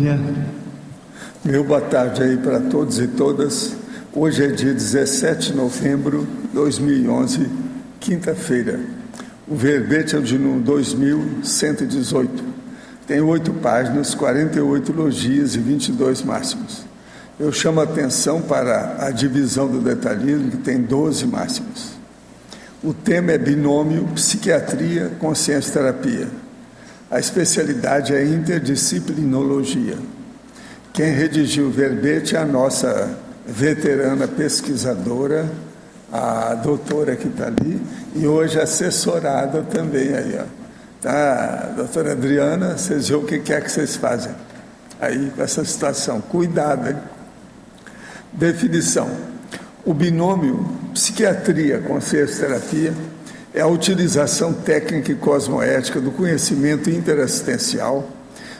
Cunha. Meu boa tarde aí para todos e todas. Hoje é dia 17 de novembro de 2011, quinta-feira. O verbete é o de número 2118. Tem 8 páginas, 48 logias e 22 máximos. Eu chamo a atenção para a divisão do detalhismo, que tem 12 máximos. O tema é binômio, psiquiatria, consciência-terapia. A especialidade é interdisciplinologia. Quem redigiu o verbete é a nossa veterana pesquisadora, a doutora que está ali, e hoje assessorada também aí, ó. Tá, doutora Adriana, vocês veem o que é que vocês fazem aí com essa situação. Cuidado, hein? Definição. O binômio psiquiatria-consciência-terapia é a utilização técnica e cosmoética do conhecimento interassistencial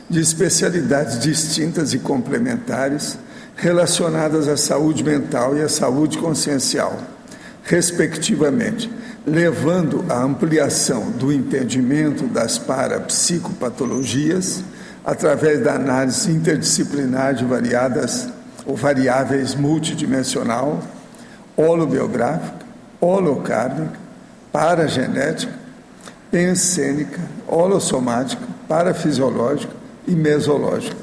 de especialidades distintas e complementares relacionadas à saúde mental e à saúde consciencial, respectivamente, levando à ampliação do entendimento das parapsicopatologias através da análise interdisciplinar de variadas ou variáveis multidimensional, holobiográfica, holocárnica, paragenética, pensênica, holossomática, parafisiológica e mesológica.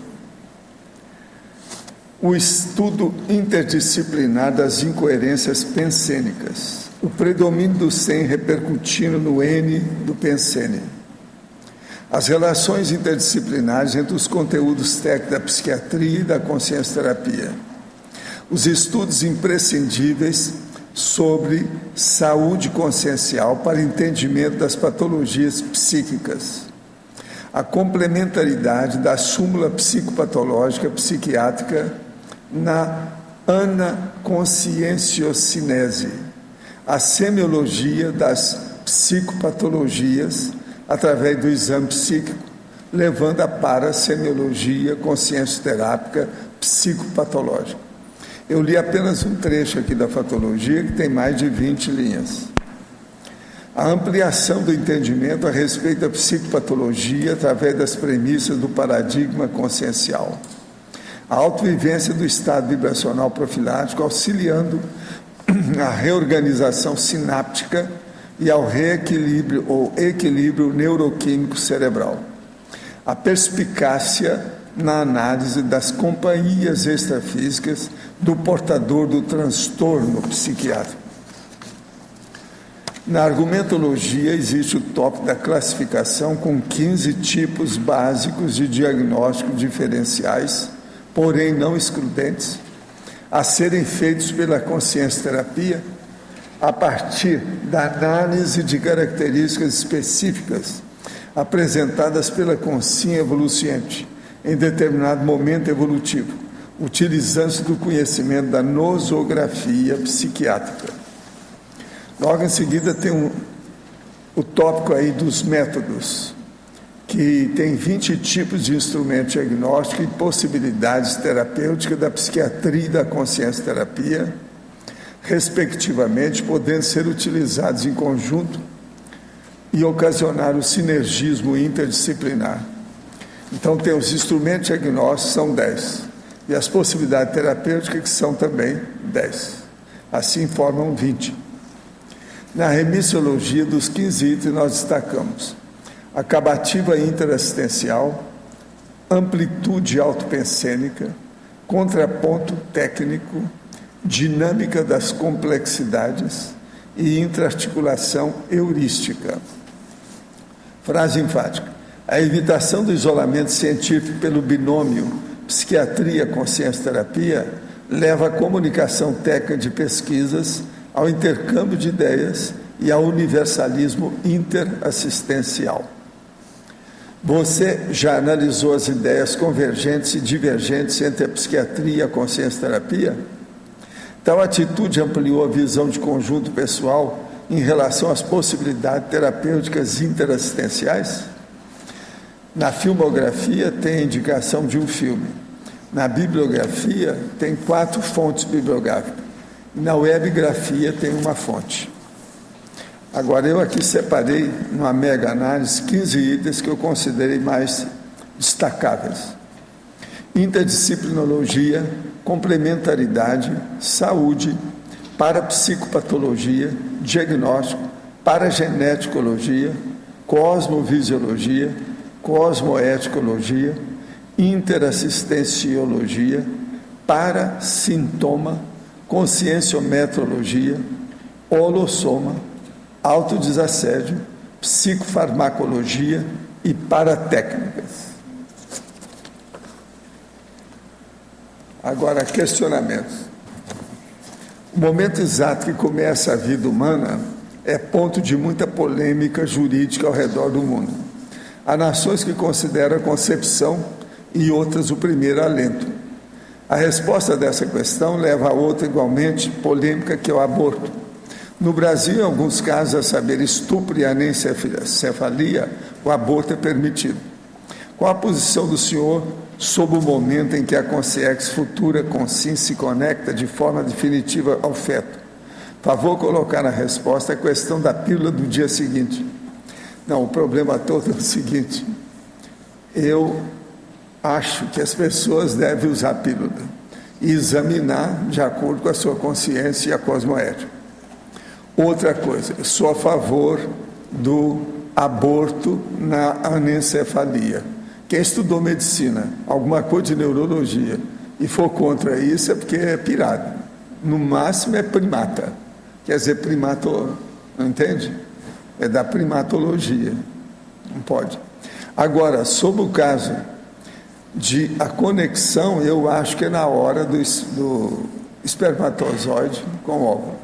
O estudo interdisciplinar das incoerências pensênicas, o predomínio do SEM repercutindo no N do pensene, as relações interdisciplinares entre os conteúdos técnicos da psiquiatria e da consciência-terapia, os estudos imprescindíveis sobre saúde consciencial para entendimento das patologias psíquicas, a complementaridade da súmula psicopatológica psiquiátrica na anaconscienciocinese, a semiologia das psicopatologias através do exame psíquico, levando à parasemiologia consciência-terápica psicopatológica. Eu li apenas um trecho aqui da fatologia, que tem mais de 20 linhas. A ampliação do entendimento a respeito da psicopatologia através das premissas do paradigma consciencial. A autovivência do estado vibracional profilático, auxiliando a reorganização sináptica e ao reequilíbrio ou equilíbrio neuroquímico cerebral. A perspicácia na análise das companhias extrafísicas do portador do transtorno psiquiátrico. Na argumentologia existe o tópico da classificação com 15 tipos básicos de diagnóstico diferenciais, porém não excludentes, a serem feitos pela consciência-terapia a partir da análise de características específicas apresentadas pela consciência evoluciente em determinado momento evolutivo, utilizando-se do conhecimento da nosografia psiquiátrica. Logo em seguida tem o tópico aí dos métodos, que tem 20 tipos de instrumento diagnóstico e possibilidades terapêuticas da psiquiatria e da consciência-terapia, respectivamente, podendo ser utilizados em conjunto e ocasionar o sinergismo interdisciplinar. Então, tem os instrumentos diagnósticos, são 10, e as possibilidades terapêuticas, que são também 10. Assim, formam 20. Na remissiologia dos 15 itens, nós destacamos acabativa interassistencial, amplitude autopensênica, contraponto técnico, dinâmica das complexidades e intraarticulação heurística. Frase enfática. A evitação do isolamento científico pelo binômio psiquiatria-consciência-terapia leva à comunicação técnica de pesquisas, ao intercâmbio de ideias e ao universalismo interassistencial. Você já analisou as ideias convergentes e divergentes entre a psiquiatria e a consciência-terapia? Tal atitude ampliou a visão de conjunto pessoal em relação às possibilidades terapêuticas interassistenciais? Na filmografia tem a indicação de um filme. Na bibliografia tem 4 fontes bibliográficas. Na webgrafia tem uma fonte. Agora, eu aqui separei, numa mega análise, 15 itens que eu considerei mais destacáveis. interdisciplinologia, complementaridade, saúde, parapsicopatologia, diagnóstico, parageneticologia, cosmovisiologia, cosmoeticologia, interassistenciologia, parasintoma, conscienciometrologia, holossoma, autodesassédio, psicofarmacologia e paratécnicas. Agora, questionamentos. O momento exato que começa a vida humana é ponto de muita polêmica jurídica ao redor do mundo. Há nações que consideram a concepção e outras o primeiro alento. A resposta dessa questão leva a outra igualmente polêmica, que é o aborto. No Brasil, em alguns casos, a saber, estupro e anencefalia, o aborto é permitido. Qual a posição do senhor sobre o momento em que a consciência futura consciência se conecta de forma definitiva ao feto? Favor colocar na resposta a questão da pílula do dia seguinte. Não, o problema todo é o seguinte: eu acho que as pessoas devem usar a pílula e examinar de acordo com a sua consciência e a cosmoética. Outra coisa, eu sou a favor do aborto na anencefalia. Quem estudou medicina, alguma coisa de neurologia, e for contra isso é porque é pirado. No máximo é primata. Quer dizer, primato, não entende? É da primatologia. Não pode. Agora, sobre o caso de a conexão, eu acho que é na hora do espermatozoide com o óvulo.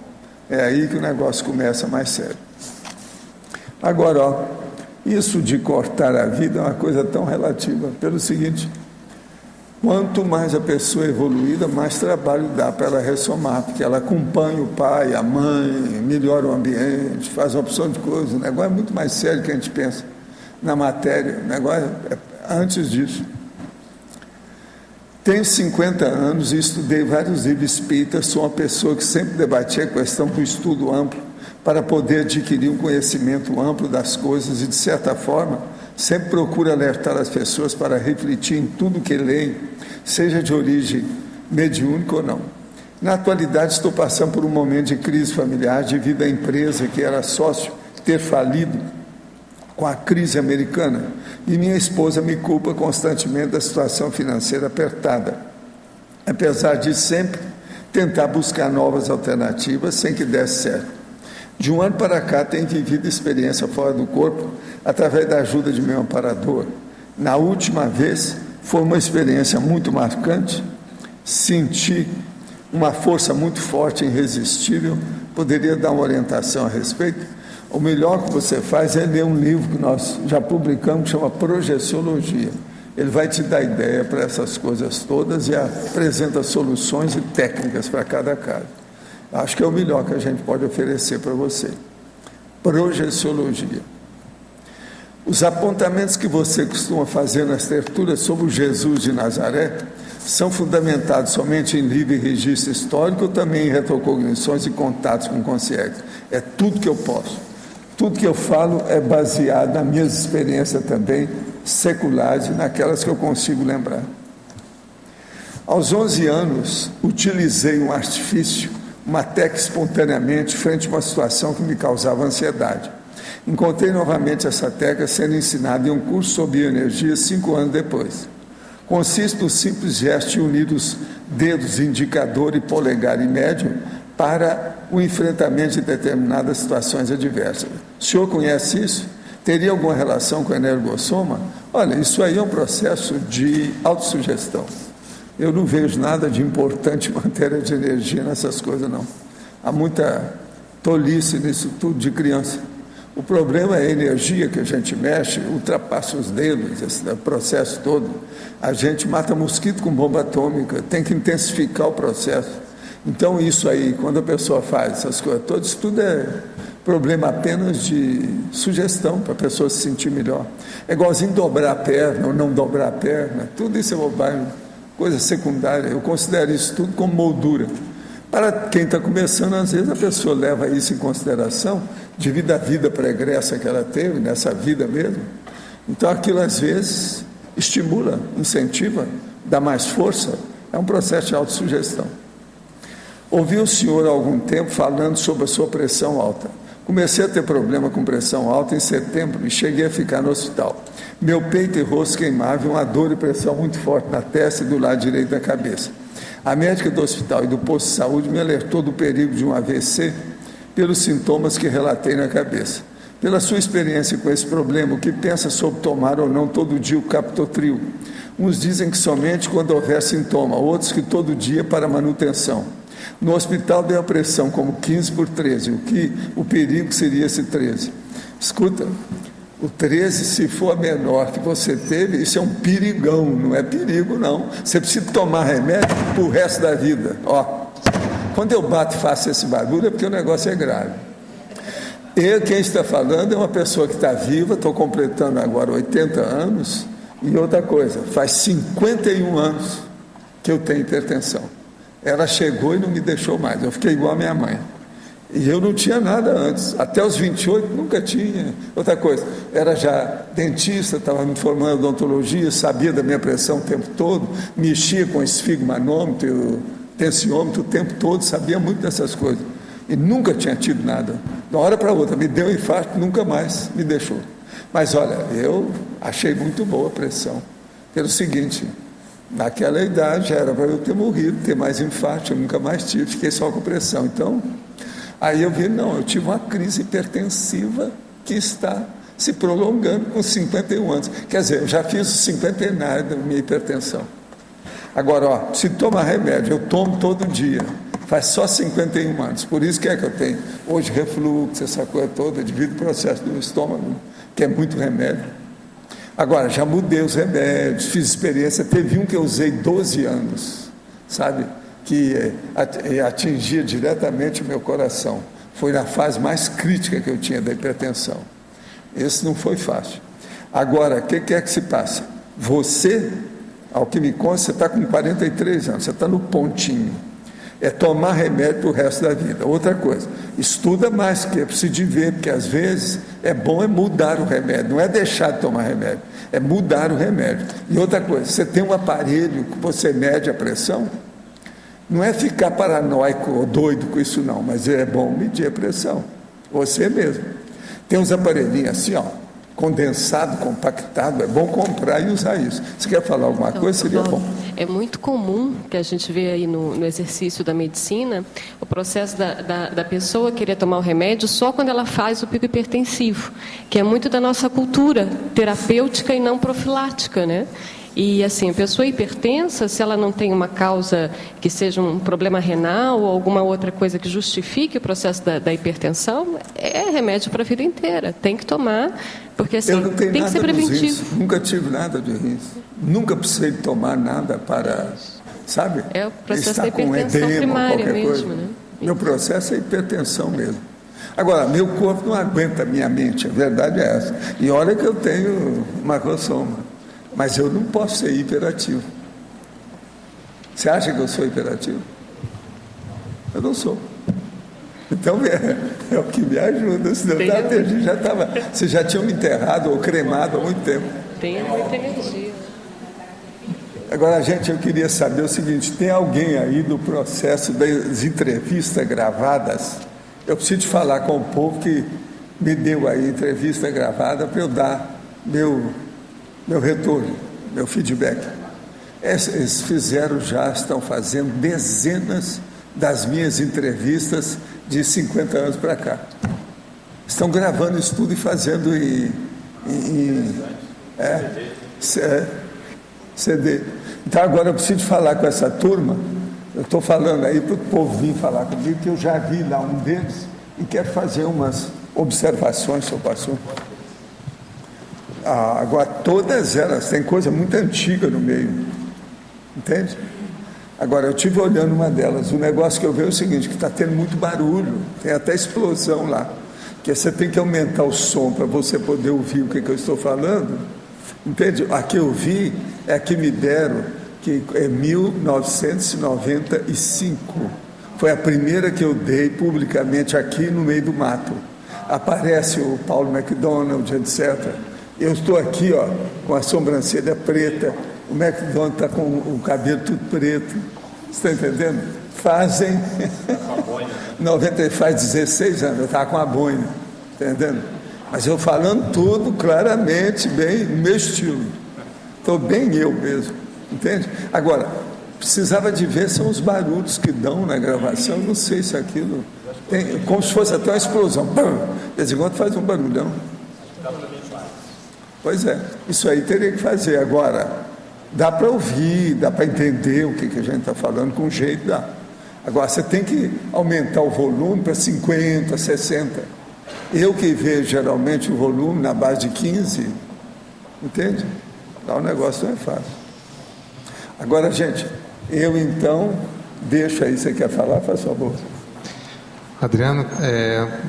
É aí que o negócio começa mais sério. Agora, ó, isso de cortar a vida é uma coisa tão relativa, pelo seguinte: quanto mais a pessoa é evoluída, mais trabalho dá para ela ressomar, porque ela acompanha o pai, a mãe, melhora o ambiente, faz uma opção de coisas. O negócio é muito mais sério do que a gente pensa na matéria. O negócio é antes disso. Tenho 50 anos e estudei vários livros espíritas, sou uma pessoa que sempre debatia a questão do estudo amplo, para poder adquirir um conhecimento amplo das coisas e, de certa forma, sempre procuro alertar as pessoas para refletir em tudo que leem, seja de origem mediúnica ou não. Na atualidade, estou passando por um momento de crise familiar devido à empresa que era sócio ter falido com a crise americana, e minha esposa me culpa constantemente da situação financeira apertada, apesar de sempre tentar buscar novas alternativas sem que desse certo. De um ano para cá, tenho vivido experiência fora do corpo através da ajuda de meu amparador. Na última vez, foi uma experiência muito marcante, senti uma força muito forte e irresistível. Poderia dar uma orientação a respeito? O melhor que você faz é ler um livro que nós já publicamos, que chama Projeciologia. Ele vai te dar ideia para essas coisas todas e apresenta soluções e técnicas para cada caso. Acho que é o melhor que a gente pode oferecer para você. Projeciologia. Os apontamentos que você costuma fazer nas tertulias sobre o Jesus de Nazaré são fundamentados somente em livro e registro histórico ou também em retrocognições e contatos com consciência? É tudo que eu posso. Tudo que eu falo é baseado nas minhas experiências também seculares e naquelas que eu consigo lembrar. Aos 11 anos, utilizei um artifício, uma técnica espontaneamente, frente a uma situação que me causava ansiedade. Encontrei novamente essa técnica sendo ensinada em um curso sobre bioenergia 5 anos depois. Consiste no simples gesto de unir os dedos indicador e polegar e médio para o enfrentamento de determinadas situações adversas. O senhor conhece isso? Teria alguma relação com a energossoma? Olha, isso aí é um processo de autossugestão. Eu não vejo nada de importante em matéria de energia nessas coisas, não. Há muita tolice nisso tudo de criança. O problema é a energia que a gente mexe, ultrapassa os dedos, esse processo todo. A gente mata mosquito com bomba atômica, tem que intensificar o processo. Então, isso aí, quando a pessoa faz essas coisas todas, isso tudo é problema apenas de sugestão para a pessoa se sentir melhor. É igualzinho dobrar a perna ou não dobrar a perna, tudo isso é bobagem, coisa secundária. Eu considero isso tudo como moldura. Para quem está começando, às vezes a pessoa leva isso em consideração devido à vida pregressa que ela teve, nessa vida mesmo. Então, aquilo às vezes estimula, incentiva dá mais força, é um processo de autossugestão. Ouvi o senhor há algum tempo falando sobre a sua pressão alta. Comecei a ter problema com pressão alta em setembro e cheguei a ficar no hospital. Meu peito e rosto queimavam, uma dor e pressão muito forte na testa e do lado direito da cabeça. A médica do hospital e do posto de saúde me alertou do perigo de um AVC pelos sintomas que relatei na cabeça. Pela sua experiência com esse problema, o que pensa sobre tomar ou não todo dia o Captopril? Uns dizem que somente quando houver sintoma, outros que todo dia para manutenção. No hospital deu a pressão como 15/13, o perigo seria esse 13. Escuta, o 13, se for a menor que você teve, isso é um perigão, não é perigo não. Você precisa tomar remédio para o resto da vida. Ó, quando eu bato e faço esse barulho é porque o negócio é grave. Quem está falando é uma pessoa que está viva, estou completando agora 80 anos, e outra coisa, faz 51 anos que eu tenho hipertensão. Ela chegou e não me deixou mais, eu fiquei igual a minha mãe. E eu não tinha nada antes, até os 28 nunca tinha. Outra coisa, era já dentista, estava me formando em odontologia, sabia da minha pressão o tempo todo, mexia com esfigmanômetro, tensiômetro o tempo todo, sabia muito dessas coisas. E nunca tinha tido nada. De uma hora para outra, me deu um infarto, nunca mais me deixou. Mas olha, eu achei muito boa a pressão. Pelo seguinte, naquela idade já era para eu ter morrido, ter mais infarto, eu nunca mais tive, fiquei só com pressão. Então, aí eu vi, não, eu tive uma crise hipertensiva que está se prolongando com 51 anos. Quer dizer, eu já fiz o cinquentenário da minha hipertensão. Agora, ó, se toma remédio, eu tomo todo dia. Faz só 51 anos, por isso que é que eu tenho hoje refluxo, essa coisa toda, devido ao processo do estômago, que é muito remédio. Agora, já mudei os remédios, fiz experiência, teve um que eu usei 12 anos, sabe, que atingia diretamente o meu coração. Foi na fase mais crítica que eu tinha da hipertensão. Esse não foi fácil. Agora, o que é que se passa? Você, ao que me consta, você está com 43 anos, você está no pontinho. É tomar remédio para o resto da vida. Outra coisa, estuda mais, que é preciso de ver, porque às vezes é bom mudar o remédio, não é deixar de tomar remédio, é mudar o remédio. E outra coisa, você tem um aparelho que você mede a pressão, não é ficar paranoico ou doido com isso não, mas é bom medir a pressão, você mesmo. Tem uns aparelhinhos assim, ó, condensado, compactado, é bom comprar e usar isso. Você quer falar alguma coisa? Seria bom. É muito comum que a gente vê aí no exercício da medicina o processo da pessoa querer tomar o remédio só quando ela faz o pico hipertensivo, que é muito da nossa cultura terapêutica e não profilática, né? E assim, a pessoa hipertensa, se ela não tem uma causa que seja um problema renal ou alguma outra coisa que justifique o processo da hipertensão, é remédio para a vida inteira, tem que tomar, porque assim, eu não tenho tem que ser preventivo. Rins, nunca tive nada de rins, nunca precisei tomar nada para, sabe? É o processo estar da hipertensão com edema, primária mesmo, coisa. né? Meu processo é hipertensão mesmo. Agora, meu corpo não aguenta a minha mente, a verdade é essa. E olha que eu tenho macrosoma. Mas eu não posso ser hiperativo. Você acha que eu sou hiperativo? Eu não sou. Então é o que me ajuda. Senão você já tinha me enterrado ou cremado há muito tempo. Tem muita energia. Agora, gente, eu queria saber o seguinte: tem alguém aí do processo das entrevistas gravadas? Eu preciso falar com o povo que me deu aí entrevista gravada para eu dar meu retorno, meu feedback. Eles estão fazendo dezenas das minhas entrevistas de 50 anos para cá. Estão gravando isso tudo e fazendo CD. Então agora eu preciso falar com essa turma, eu estou falando aí para o povo vir falar comigo, que eu já vi lá um deles e quero fazer umas observações sobre o assunto. Agora, todas elas têm coisa muito antiga no meio, entende? Agora, eu estive olhando uma delas, o negócio que eu vejo é o seguinte, que está tendo muito barulho, tem até explosão lá, que você tem que aumentar o som para você poder ouvir o que eu estou falando, entende? A que eu vi é a que me deram, que é 1995, foi a primeira que eu dei publicamente aqui no meio do mato. Aparece o Paulo McDonald, etc., eu estou aqui, ó, com a sobrancelha preta, O McDonald's está com o cabelo tudo preto. Você está entendendo? Fazem 90, faz 16 anos, eu estava com a boina, entendendo? Mas eu falando tudo claramente, bem, no meu estilo. Estou bem eu mesmo, entende? Agora, precisava de ver são os barulhos que dão na gravação, não sei se aquilo tem, como se fosse até uma explosão. De vez em quando faz um barulhão. Pois é, isso aí teria que fazer. Agora, dá para ouvir, dá para entender o que a gente está falando, com jeito dá. Agora, você tem que aumentar o volume para 50, 60. Eu que vejo geralmente o volume na base de 15, entende? Lá o negócio não é fácil. Agora, gente, eu então deixo aí, você quer falar? Faz favor. Adriano,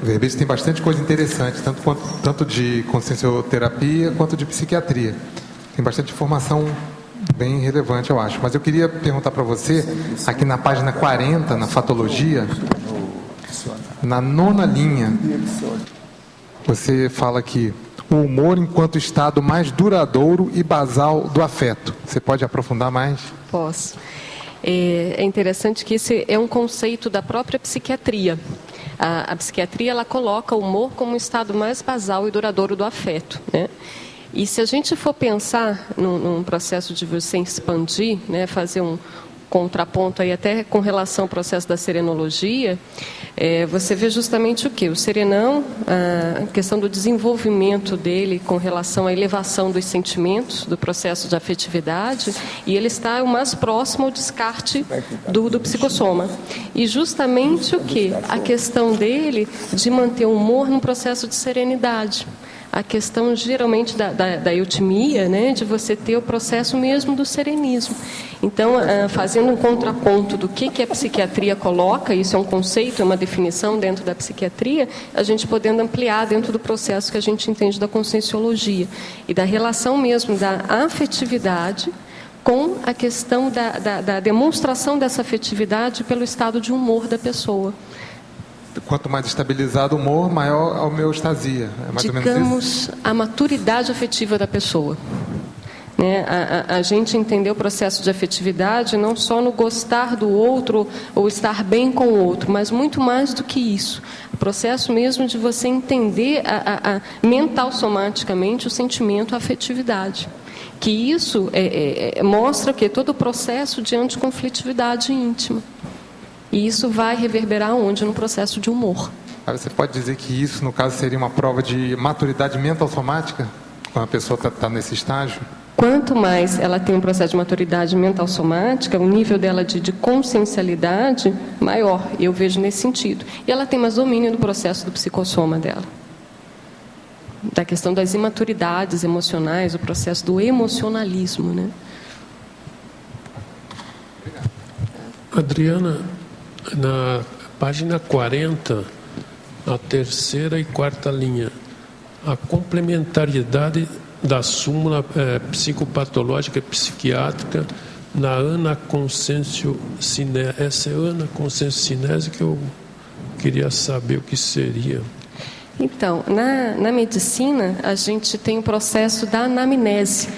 o verbete tem bastante coisa interessante, tanto de consciencioterapia quanto de psiquiatria. Tem bastante informação bem relevante, eu acho. Mas eu queria perguntar para você, aqui na página 40, na fatologia, na 9ª linha, você fala que o humor enquanto estado mais duradouro e basal do afeto. Você pode aprofundar mais? Posso. É interessante que esse é um conceito da própria psiquiatria. A psiquiatria, ela coloca o humor como um estado mais basal e duradouro do afeto, né? E se a gente for pensar num processo de você expandir, né, fazer um contraponto aí até com relação ao processo da serenologia, você vê justamente o quê? O serenão, a questão do desenvolvimento dele com relação à elevação dos sentimentos, do processo de afetividade, e ele está o mais próximo ao descarte do psicossoma. E justamente o quê? A questão dele de manter o humor num processo de serenidade. A questão geralmente da eutimia, né, de você ter o processo mesmo do serenismo. Então, fazendo um contraponto do que a psiquiatria coloca, isso é um conceito, é uma definição dentro da psiquiatria, a gente podendo ampliar dentro do processo que a gente entende da conscienciologia e da relação mesmo da afetividade com a questão da demonstração dessa afetividade pelo estado de humor da pessoa. Quanto mais estabilizado o humor, maior a homeostasia. É mais ou menos isso? A maturidade afetiva da pessoa. Né? A gente entender o processo de afetividade não só no gostar do outro ou estar bem com o outro, mas muito mais do que isso. O processo mesmo de você entender mental, somaticamente, o sentimento, a afetividade. Que isso mostra que todo o processo de anticonflitividade íntima. E isso vai reverberar onde? No processo de humor. Você pode dizer que isso, no caso, seria uma prova de maturidade mental somática? Quando a pessoa está nesse estágio? Quanto mais ela tem um processo de maturidade mental somática, o nível dela de consciencialidade maior, eu vejo nesse sentido. E ela tem mais domínio do processo do psicossoma dela. Da questão das imaturidades emocionais, o processo do emocionalismo, né? Adriana, na página 40, a 3ª e 4ª linha, a complementariedade da súmula psicopatológica e psiquiátrica na anaconscienciocinese. Essa é a anaconscienciocinese que eu queria saber o que seria. Então, na medicina, a gente tem o processo da anamnese,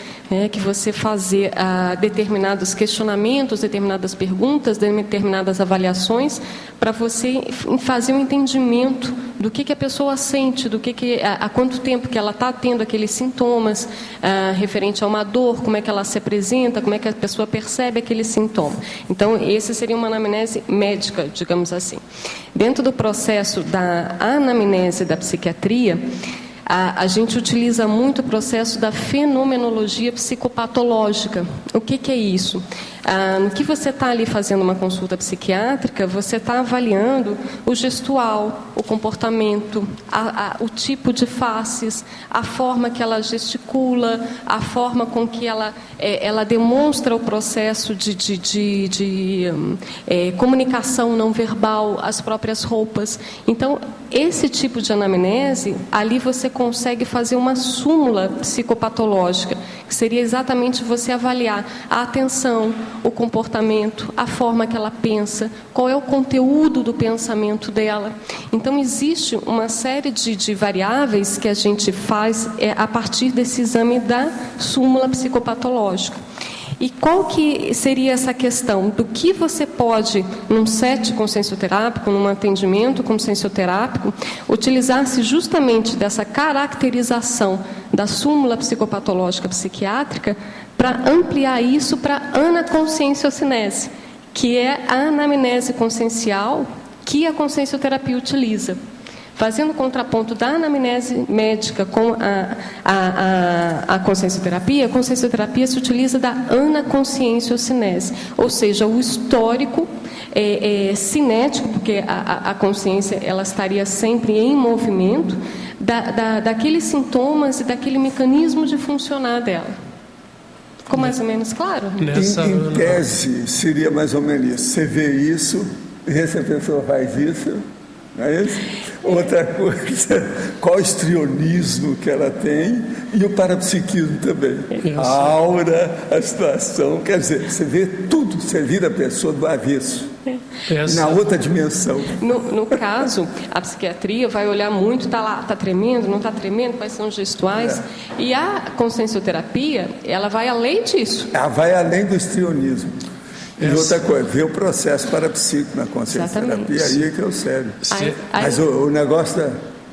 que você fazer determinados questionamentos, determinadas perguntas, determinadas avaliações, para você fazer um entendimento do que a pessoa sente, há quanto tempo que ela está tendo aqueles sintomas, referente a uma dor, como é que ela se apresenta, como é que a pessoa percebe aquele sintoma. Então, esse seria uma anamnese médica, digamos assim. Dentro do processo da anamnese da psiquiatria, a gente utiliza muito o processo da fenomenologia psicopatológica. O que é isso? No que você está ali fazendo uma consulta psiquiátrica, você está avaliando o gestual, o comportamento, o tipo de faces, a forma que ela gesticula, a forma com que ela demonstra o processo de comunicação não verbal, as próprias roupas. Então, esse tipo de anamnese, ali você consegue fazer uma súmula psicopatológica, que seria exatamente você avaliar a atenção, o comportamento, a forma que ela pensa, qual é o conteúdo do pensamento dela. Então, existe uma série de variáveis que a gente faz a partir desse exame da súmula psicopatológica. E qual que seria essa questão? Do que você pode, num set consciencioterápico, num atendimento consciencioterápico, utilizar-se justamente dessa caracterização da súmula psicopatológica psiquiátrica para ampliar isso para a anaconscienciocinese, que é a anamnese consciencial que a consciencioterapia utiliza. Fazendo o contraponto da anamnese médica com a consciencioterapia, a consciencioterapia se utiliza da anaconscienciocinese, ou seja, o histórico cinético, porque a consciência ela estaria sempre em movimento, daqueles sintomas e daquele mecanismo de funcionar dela. Ficou mais ou menos claro? Em tese, seria mais ou menos isso. Você vê isso, essa pessoa faz isso, não é isso? Outra coisa, qual o histrionismo que ela tem e o parapsiquismo também. A aura, a situação, quer dizer, você vê tudo, você vira a pessoa do avesso. Na outra dimensão. No caso, a psiquiatria vai olhar muito, está lá, está tremendo, não está tremendo, quais são os gestuais. E a consciencioterapia, ela vai além disso. Ela vai além do histrionismo. E outra coisa, ver o processo parapsíquico na consciencioterapia, aí é que é o sério. Mas o negócio da...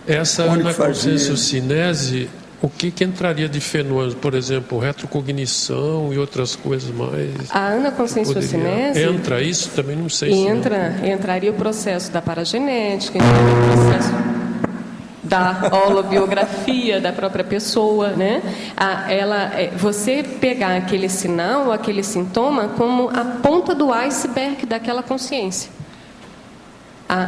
Essa anaconscienciocinese, o que entraria de fenômenos? Por exemplo, retrocognição e outras coisas mais? A anaconscienciocinese... Entra isso? Também não sei se... Entraria o processo da paragenética, entraria o processo da holobiografia da própria pessoa, né? Você pegar aquele sinal, aquele sintoma, como a ponta do iceberg daquela consciência.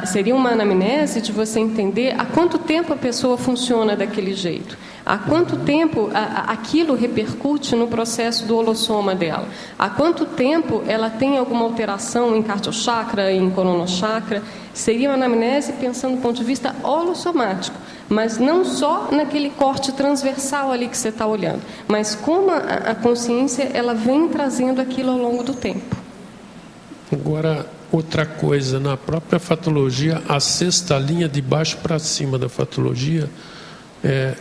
Seria uma anamnese de você entender há quanto tempo a pessoa funciona daquele jeito. Há quanto tempo aquilo repercute no processo do holossoma dela? Há quanto tempo ela tem alguma alteração em cardiochakra, em coronochakra? Seria uma anamnese pensando do ponto de vista holossomático, mas não só naquele corte transversal ali que você está olhando, mas como a consciência ela vem trazendo aquilo ao longo do tempo. Agora, outra coisa, na própria fatologia, a sexta linha de baixo para cima da fatologia,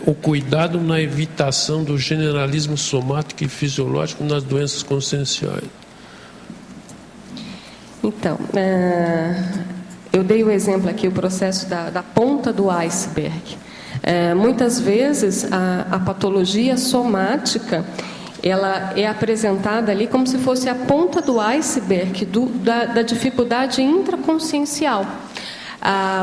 o cuidado na evitação do generalismo somático e fisiológico nas doenças conscienciais. Então, eu dei o exemplo aqui, o processo da ponta do iceberg. Muitas vezes a patologia somática ela é apresentada ali como se fosse a ponta do iceberg da dificuldade intraconsciencial.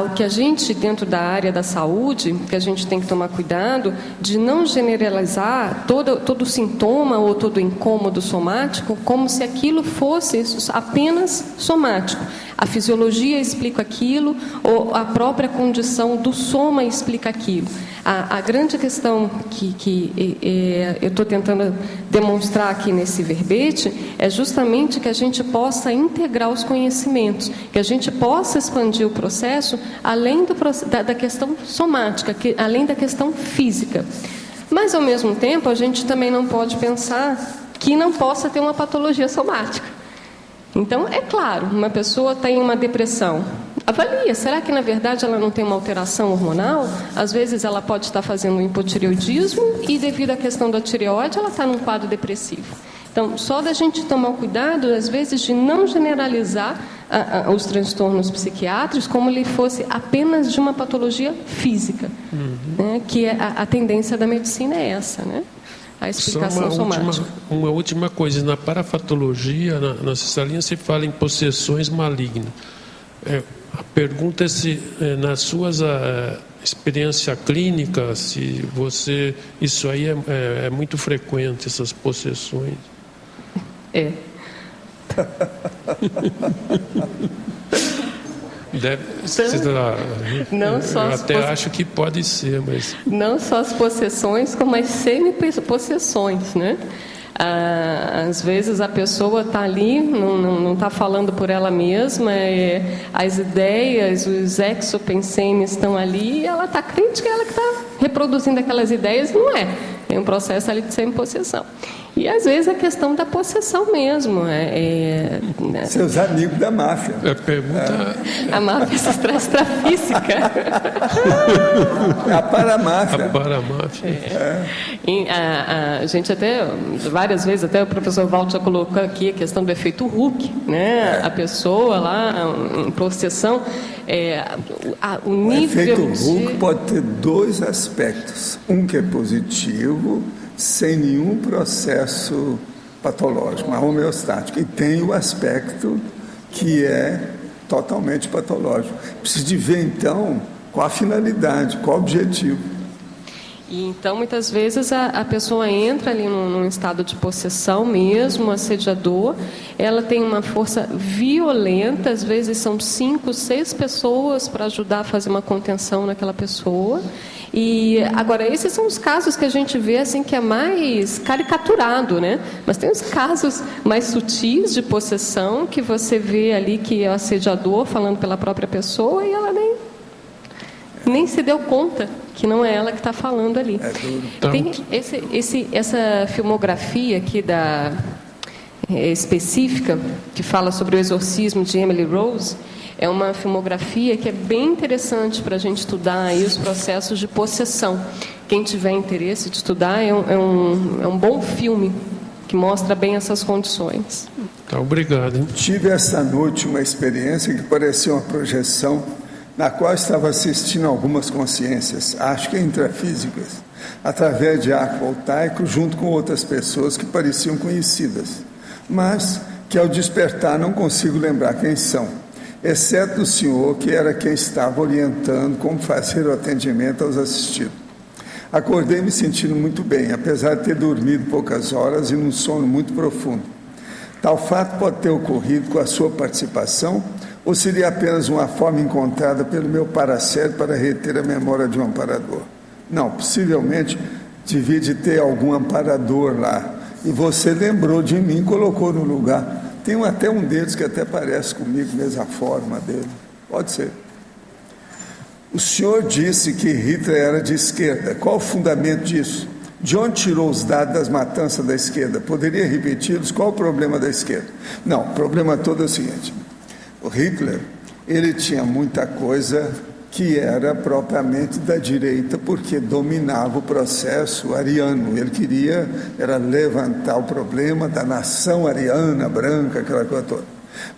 O que a gente, dentro da área da saúde, que a gente tem que tomar cuidado de não generalizar todo sintoma ou todo incômodo somático como se aquilo fosse apenas somático. A fisiologia explica aquilo, ou a própria condição do soma explica aquilo. A grande questão que eu estou tentando demonstrar aqui nesse verbete é justamente que a gente possa integrar os conhecimentos, que a gente possa expandir o processo além da questão somática, além da questão física. Mas, ao mesmo tempo, a gente também não pode pensar que não possa ter uma patologia somática. Então, é claro, uma pessoa tem uma depressão, avalia, será que na verdade ela não tem uma alteração hormonal? Às vezes ela pode estar fazendo um hipotireoidismo e devido à questão da tireoide ela está num quadro depressivo. Então, só da gente tomar cuidado, às vezes, de não generalizar os transtornos psiquiátricos como ele fosse apenas de uma patologia física, né? Que a tendência da medicina é essa, né? A explicação somática. Uma última coisa, na parafatologia, na sexta linha, se fala em possessões malignas. A pergunta é se, nas suas experiência clínica, se isso aí é muito frequente, essas possessões. Não só eu até acho que pode ser, mas... Não só as possessões, como as semi-possessões, né? Às vezes a pessoa está ali, não está falando por ela mesma, as ideias, os exopensenes estão ali, e ela está crente que ela que está reproduzindo aquelas ideias, não é. Tem um processo ali de semi-possessão. E às vezes a questão da possessão mesmo. Seus amigos da máfia. A máfia extrafísica. A paramáfia. A paramáfia. A gente até, várias vezes, até o professor Walter já colocou aqui a questão do efeito Hooke, né? A pessoa lá, em possessão, o nível O efeito Hooke pode ter dois aspectos. Um que é positivo, sem nenhum processo patológico, mas homeostático. E tem o aspecto que é totalmente patológico. Precisa de ver, então, qual a finalidade, qual o objetivo. E então, muitas vezes, a pessoa entra ali num estado de possessão mesmo, um assediador, ela tem uma força violenta, às vezes são 5, 6 pessoas para ajudar a fazer uma contenção naquela pessoa. E agora, esses são os casos que a gente vê assim que é mais caricaturado, né? Mas tem os casos mais sutis de possessão que você vê ali que é o assediador falando pela própria pessoa e ela nem se deu conta que não é ela que está falando ali. Tem essa filmografia aqui específica que fala sobre o exorcismo de Emily Rose. É uma filmografia que é bem interessante para a gente estudar aí os processos de possessão. Quem tiver interesse de estudar, é um bom filme que mostra bem essas condições. Tá, obrigado. Hein? Tive essa noite uma experiência que parecia uma projeção na qual estava assistindo algumas consciências, acho que intrafísicas, através de arco voltaico, junto com outras pessoas que pareciam conhecidas, mas que ao despertar não consigo lembrar quem são, exceto o senhor, que era quem estava orientando como fazer o atendimento aos assistidos. Acordei me sentindo muito bem, apesar de ter dormido poucas horas e num sono muito profundo. Tal fato pode ter ocorrido com a sua participação, ou seria apenas uma forma encontrada pelo meu paracérebro para reter a memória de um amparador? Não, possivelmente devia de ter algum amparador lá, e você lembrou de mim e colocou no lugar. Tem até um deles que até parece comigo, mesmo a forma dele. Pode ser. O senhor disse que Hitler era de esquerda. Qual o fundamento disso? De onde tirou os dados das matanças da esquerda? Poderia repeti-los? Qual o problema da esquerda? Não, o problema todo é o seguinte. O Hitler, ele tinha muita coisa que era propriamente da direita, porque dominava o processo ariano. Ele queria levantar o problema da nação ariana, branca, aquela coisa toda.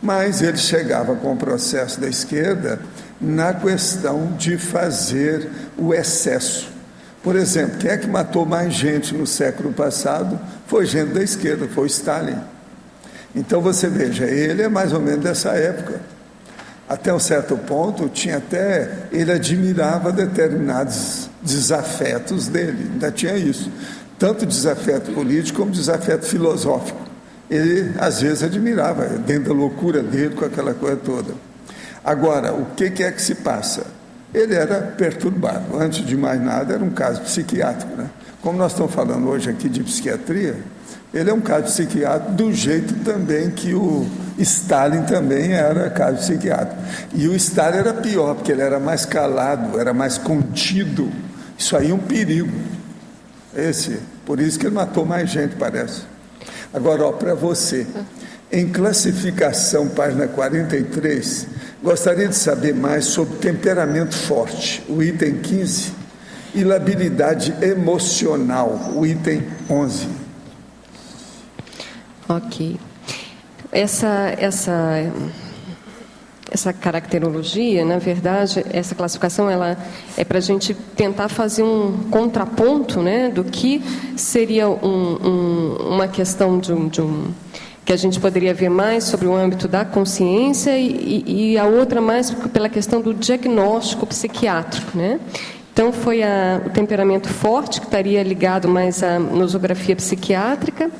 Mas ele chegava com o processo da esquerda na questão de fazer o excesso. Por exemplo, quem é que matou mais gente no século passado? Foi gente da esquerda, foi Stalin. Então você veja, ele é mais ou menos dessa época. Até um certo ponto, ele admirava determinados desafetos dele, ainda tinha isso. Tanto desafeto político como desafeto filosófico. Ele, às vezes, admirava, dentro da loucura dele, com aquela coisa toda. Agora, o que é que se passa? Ele era perturbado. Antes de mais nada, era um caso psiquiátrico, né? Como nós estamos falando hoje aqui de psiquiatria, ele é um caso psiquiátrico do jeito também que o Stalin também era caso psiquiátrico. E o Stalin era pior, porque ele era mais calado, era mais contido. Isso aí é um perigo. Por isso que ele matou mais gente, parece. Agora, para você, em classificação, página 43, gostaria de saber mais sobre temperamento forte, o item 15, e labilidade emocional, o item 11. Ok. Essa caracterologia, na verdade, essa classificação, ela é para a gente tentar fazer um contraponto, né, do que seria uma questão que a gente poderia ver mais sobre o âmbito da consciência e a outra mais pela questão do diagnóstico psiquiátrico, né? Então, foi o temperamento forte, que estaria ligado mais à nosografia psiquiátrica,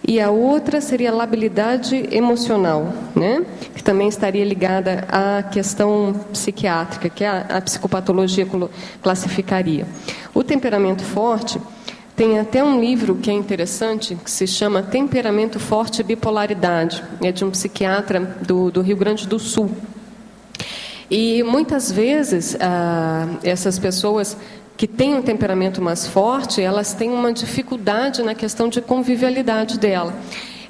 e a outra seria a labilidade emocional, né? Que também estaria ligada à questão psiquiátrica, que a psicopatologia classificaria. O temperamento forte, tem até um livro que é interessante, que se chama Temperamento Forte e Bipolaridade, é de um psiquiatra do Rio Grande do Sul. E muitas vezes essas pessoas que têm um temperamento mais forte, elas têm uma dificuldade na questão de convivialidade dela.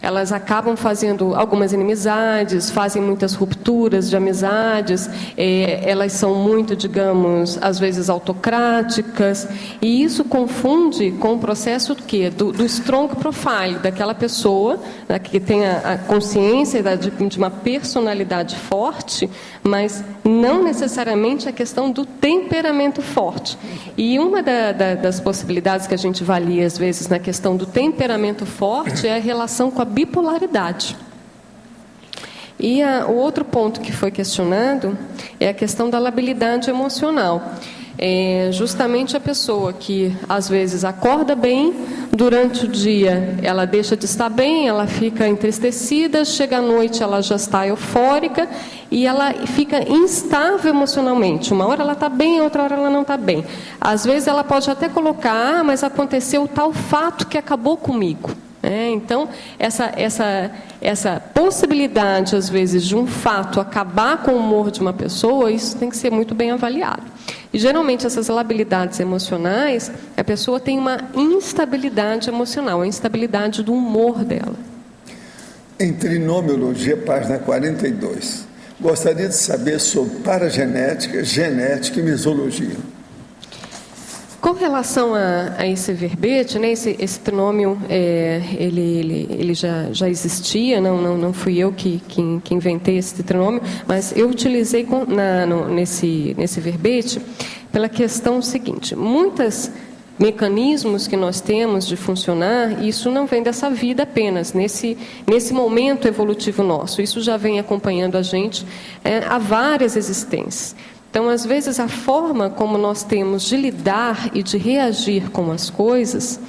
Elas acabam fazendo algumas inimizades, fazem muitas rupturas de amizades, elas são muito, digamos, às vezes autocráticas, e isso confunde com o processo do quê? Do strong profile, daquela pessoa, né, que tem a consciência de uma personalidade forte, mas não necessariamente a questão do temperamento forte. E uma das possibilidades que a gente avalia, às vezes, na questão do temperamento forte é a relação com a bipolaridade. E o outro ponto que foi questionado é a questão da labilidade emocional. É justamente a pessoa que, às vezes, acorda bem, durante o dia ela deixa de estar bem, ela fica entristecida, chega à noite ela já está eufórica e ela fica instável emocionalmente. Uma hora ela está bem, outra hora ela não está bem. Às vezes ela pode até colocar, mas aconteceu tal fato que acabou comigo. Então, essa possibilidade, às vezes, de um fato acabar com o humor de uma pessoa, isso tem que ser muito bem avaliado. E, geralmente, essas labilidades emocionais, a pessoa tem uma instabilidade emocional, a instabilidade do humor dela. Em Trinomiologia, página 42, gostaria de saber sobre paragenética, genética e mesologia. Com relação a esse verbete, né, esse trinômio, ele já existia, não fui eu que inventei esse trinômio, mas eu utilizei nesse verbete pela questão seguinte: muitos mecanismos que nós temos de funcionar, isso não vem dessa vida apenas, nesse momento evolutivo nosso, isso já vem acompanhando a gente há várias existências. Então, às vezes, a forma como nós temos de lidar e de reagir com as coisas,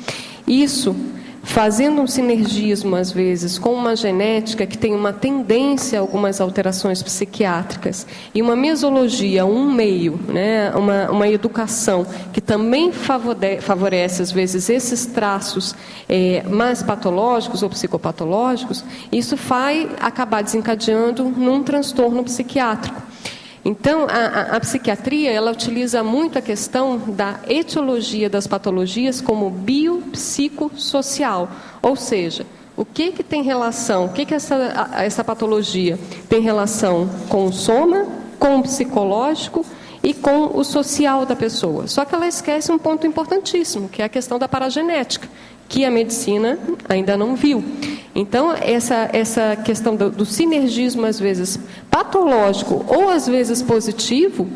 isso fazendo um sinergismo, às vezes, com uma genética que tem uma tendência a algumas alterações psiquiátricas, e uma mesologia, um meio, né, uma educação que também favorece, às vezes, esses traços mais patológicos ou psicopatológicos, isso vai acabar desencadeando num transtorno psiquiátrico. Então, a psiquiatria, ela utiliza muito a questão da etiologia das patologias como biopsicossocial, ou seja, o que tem relação, o que essa patologia tem relação com o soma, com o psicológico e com o social da pessoa. Só que ela esquece um ponto importantíssimo, que é a questão da paragenética, que a medicina ainda não viu. Então, essa questão do sinergismo, às vezes patológico ou às vezes positivo,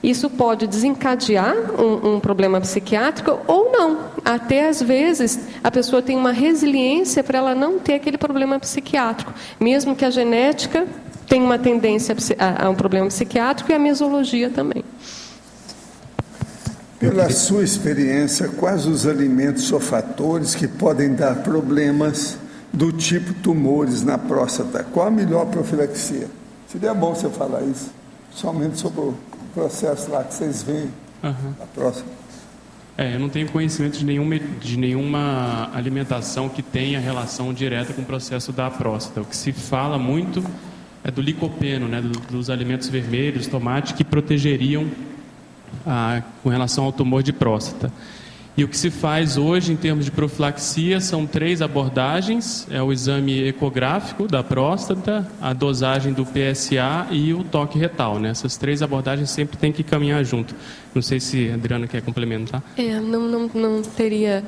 isso pode desencadear um problema psiquiátrico ou não. Até às vezes a pessoa tem uma resiliência para ela não ter aquele problema psiquiátrico, mesmo que a genética tenha uma tendência a um problema psiquiátrico e a mesologia também. Pela sua experiência, quais os alimentos ou fatores que podem dar problemas do tipo tumores na próstata? Qual a melhor profilaxia? Seria bom você falar isso, somente sobre o processo lá que vocês veem na próstata. Eu não tenho conhecimento de nenhuma alimentação que tenha relação direta com o processo da próstata. O que se fala muito é do licopeno, né, dos alimentos vermelhos, tomate, que protegeriam com relação ao tumor de próstata. E o que se faz hoje em termos de profilaxia são 3 abordagens: é o exame ecográfico da próstata, a dosagem do PSA e o toque retal, né? Essas 3 abordagens sempre tem que caminhar junto. Não sei se a Adriana quer complementar. Não teria,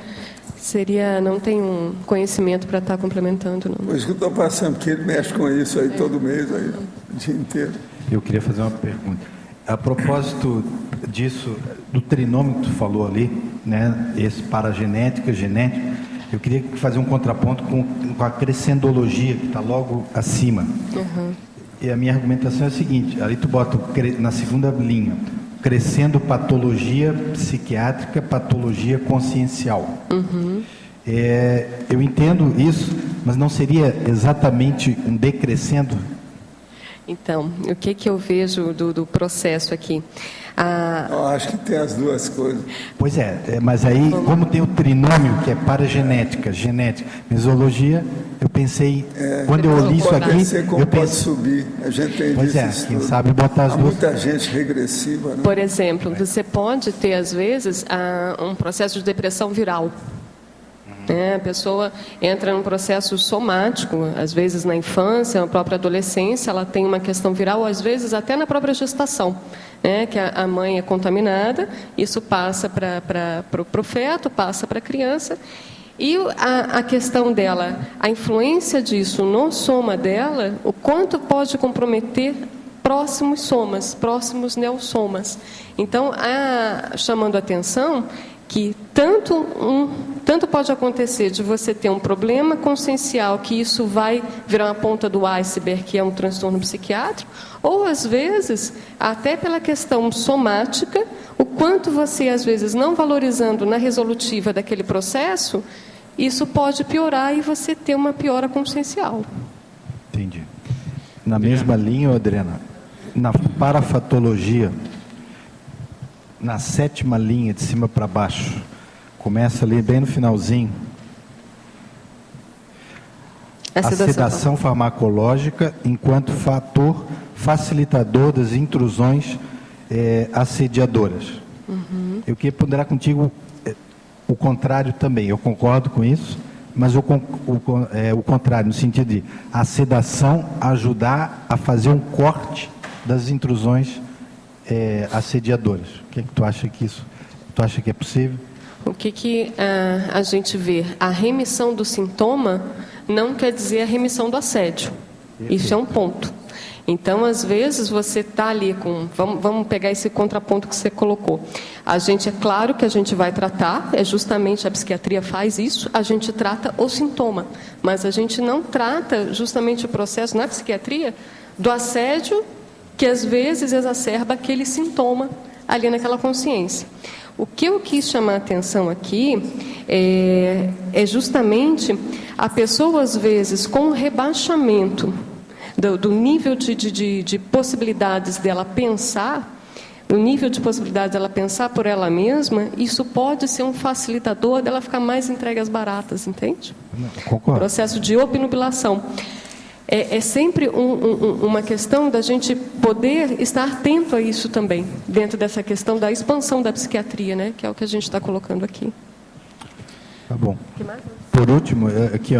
não tenho conhecimento para estar complementando, não. Pois que eu estou passando, porque ele mexe com isso aí todo mês, aí, o dia inteiro. Eu queria fazer uma pergunta. A propósito disso, do trinômio que tu falou ali, né, esse paragenética, genética, eu queria fazer um contraponto com a crescendologia, que está logo acima. E a minha argumentação é a seguinte: ali tu bota na segunda linha, crescendo patologia psiquiátrica, patologia consciencial. Eu entendo isso, mas não seria exatamente um decrescendo? Então, o que eu vejo do processo aqui? Eu acho que tem as duas coisas. Pois é, mas aí, como tem o trinômio, que é paragenética, genética, mesologia, eu pensei, quando eu li isso aqui, Como eu pode pensei, subir. A gente tem pois visto quem isso. sabe botar as Há duas. muita gente regressiva, né? Por exemplo, você pode ter, às vezes, um processo de depressão viral. A pessoa entra num processo somático, às vezes na infância, na própria adolescência, ela tem uma questão viral, ou às vezes até na própria gestação, que a mãe é contaminada, isso passa para o feto, passa para a criança, e a questão dela, a influência disso no soma dela, o quanto pode comprometer próximos somas, próximos neossomas. Então, chamando a atenção que tanto pode acontecer de você ter um problema consciencial, que isso vai virar uma ponta do iceberg, que é um transtorno psiquiátrico, ou às vezes, até pela questão somática, o quanto você, às vezes, não valorizando na resolutiva daquele processo, isso pode piorar e você ter uma piora consciencial. Entendi. Na mesma linha, Adriana, na parafatologia, na 7ª linha, de cima para baixo, começa ali bem no finalzinho, a sedação farmacológica enquanto fator facilitador das intrusões assediadoras. Eu queria ponderar contigo o contrário também, eu concordo com isso, mas o contrário, no sentido de a sedação ajudar a fazer um corte das intrusões assediadoras. O que é que tu acha que isso? Tu acha que é possível? O que a gente vê? A remissão do sintoma não quer dizer a remissão do assédio. Isso é um ponto. Então, às vezes, você está ali com... Vamos pegar esse contraponto que você colocou. A gente, é claro que a gente vai tratar, justamente a psiquiatria faz isso, a gente trata o sintoma, mas a gente não trata justamente o processo na psiquiatria do assédio que às vezes exacerba aquele sintoma ali naquela consciência. O que eu quis chamar a atenção aqui é justamente a pessoa, às vezes, com rebaixamento do nível de possibilidades dela pensar, o nível de possibilidades dela pensar por ela mesma, isso pode ser um facilitador dela ficar mais entregue às baratas, entende? Concordo. Processo de obnubilação. É sempre uma questão da gente poder estar atento a isso também, dentro dessa questão da expansão da psiquiatria, né? Que é o que a gente está colocando aqui. Tá bom. Por último, aqui,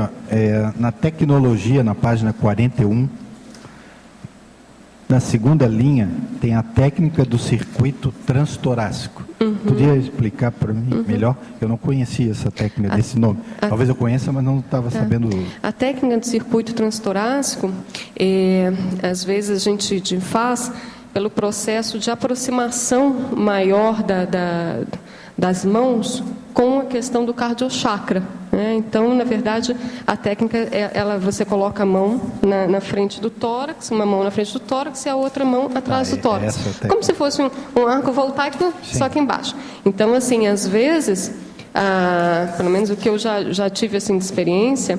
na tecnologia, na página 41, na 2ª linha, tem a técnica do circuito transtorácico. Podia explicar para mim melhor? Eu não conhecia essa técnica desse nome. Talvez eu conheça, mas não estava sabendo. A técnica do circuito transtorácico, às vezes a gente faz pelo processo de aproximação maior das mãos com a questão do cardiochakra. Então, na verdade, a técnica, você coloca a mão na frente do tórax, uma mão na frente do tórax e a outra mão atrás do tórax. Como se fosse um arco voltaico, só que embaixo. Então, assim, às vezes, pelo menos o que eu já tive assim, de experiência,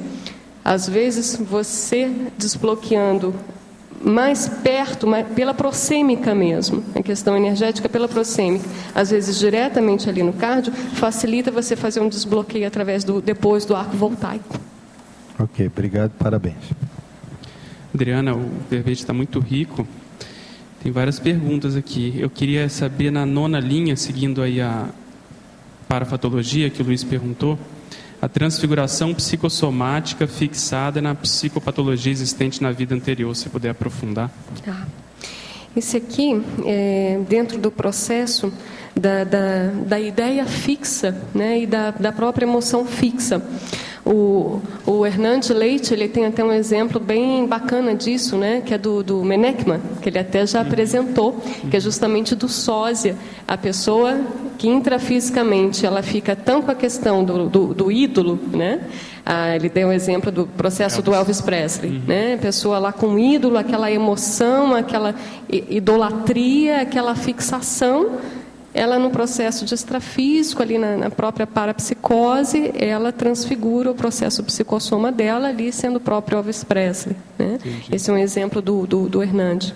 às vezes você desbloqueando mais perto, pela proxêmica mesmo, a questão energética pela proxêmica, às vezes diretamente ali no cardio, facilita você fazer um desbloqueio depois do arco voltaico. Ok, obrigado, parabéns. Adriana, o verbete está muito rico, tem várias perguntas aqui. Eu queria saber, na 9ª linha, seguindo aí a parafatologia que o Luiz perguntou, a transfiguração psicossomática fixada na psicopatologia existente na vida anterior, se puder aprofundar. Esse aqui, dentro do processo da ideia fixa, né, e da própria emoção fixa. O Hernandes Leite, ele tem até um exemplo bem bacana disso, né, que é do Menekman, que ele até já apresentou, que é justamente do sósia, a pessoa que intrafisicamente ela fica tão com a questão do ídolo, né? Ele deu o exemplo do processo do Elvis Presley, né? A pessoa lá com o ídolo, aquela emoção, aquela idolatria, aquela fixação, ela no processo de extrafísico, ali na própria parapsicose, ela transfigura o processo psicossoma dela ali, sendo o próprio Elvis Presley, né? Esse é um exemplo do Hernandes.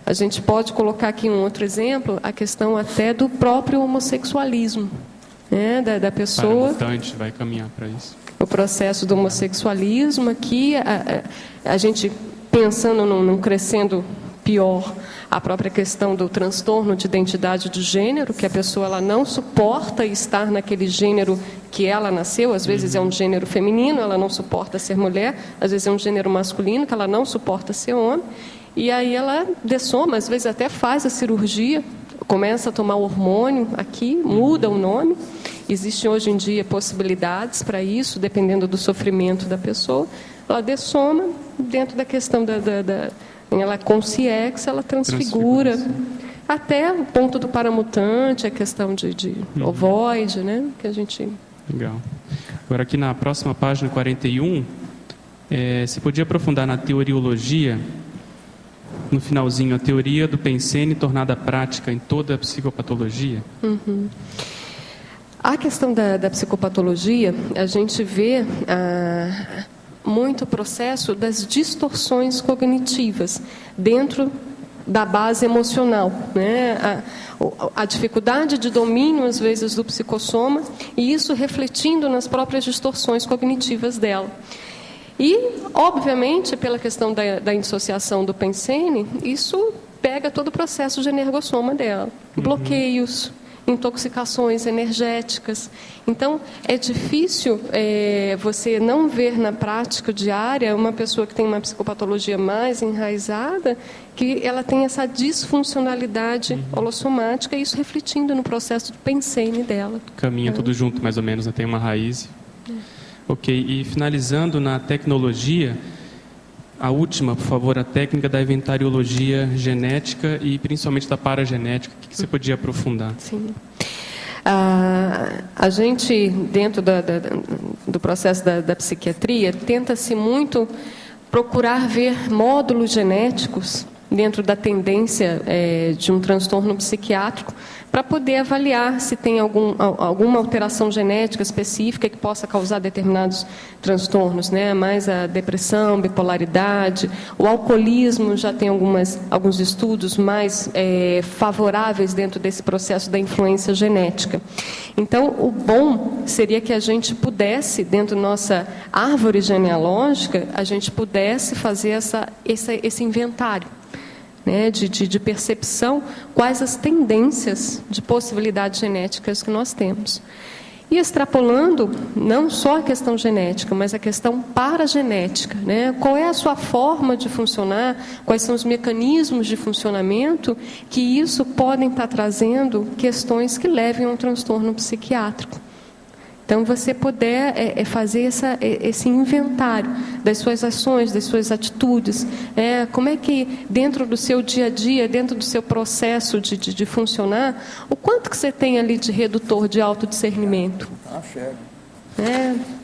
A gente pode colocar aqui um outro exemplo, a questão até do próprio homossexualismo, né? Da pessoa... Mutante vai caminhar para isso. O processo do homossexualismo, aqui a gente pensando num crescendo pior, a própria questão do transtorno de identidade de gênero, que a pessoa ela não suporta estar naquele gênero que ela nasceu, às vezes é um gênero feminino, ela não suporta ser mulher, às vezes é um gênero masculino, que ela não suporta ser homem, e aí ela dessoma, às vezes até faz a cirurgia, começa a tomar hormônio aqui, muda o nome. Existem hoje em dia possibilidades para isso, dependendo do sofrimento da pessoa. Ela dessoma dentro da questão ela consciência, ela transfigura. Até o ponto do paramutante, a questão de ovoide, né? Que a gente... Legal. Agora aqui na próxima página 41, você podia aprofundar na teoriologia, no finalzinho, a teoria do Pensene tornada prática em toda a psicopatologia? Uhum. A questão da psicopatologia, a gente vê muito o processo das distorções cognitivas dentro da base emocional, né? A dificuldade de domínio, às vezes, do psicossoma, e isso refletindo nas próprias distorções cognitivas dela. E, obviamente, pela questão da indissociação do Pensene, isso pega todo o processo de energossoma dela. Bloqueios, intoxicações energéticas. Então, é difícil você não ver na prática diária uma pessoa que tem uma psicopatologia mais enraizada, que ela tem essa disfuncionalidade holossomática, e isso refletindo no processo do Pensene dela. Caminha tudo junto, mais ou menos, né? Tem uma raiz. Ok, e finalizando na tecnologia, a última, por favor, a técnica da inventariologia genética e principalmente da paragenética. O que você podia aprofundar? Sim. A gente, dentro do processo da psiquiatria, tenta-se muito procurar ver módulos genéticos dentro da tendência de um transtorno psiquiátrico, para poder avaliar se tem alguma alteração genética específica que possa causar determinados transtornos, né? Mais a depressão, bipolaridade, o alcoolismo já tem alguns estudos mais favoráveis dentro desse processo da influência genética. Então, o bom seria que a gente pudesse, dentro da nossa árvore genealógica, a gente pudesse fazer esse inventário, né, de percepção, quais as tendências de possibilidades genéticas que nós temos. E extrapolando não só a questão genética, mas a questão paragenética, né? Qual é a sua forma de funcionar, quais são os mecanismos de funcionamento, que isso podem estar trazendo questões que levem a um transtorno psiquiátrico. Então, você poder fazer esse inventário das suas ações, das suas atitudes, como é que dentro do seu dia a dia, dentro do seu processo de funcionar, o quanto que você tem ali de redutor de autodiscernimento?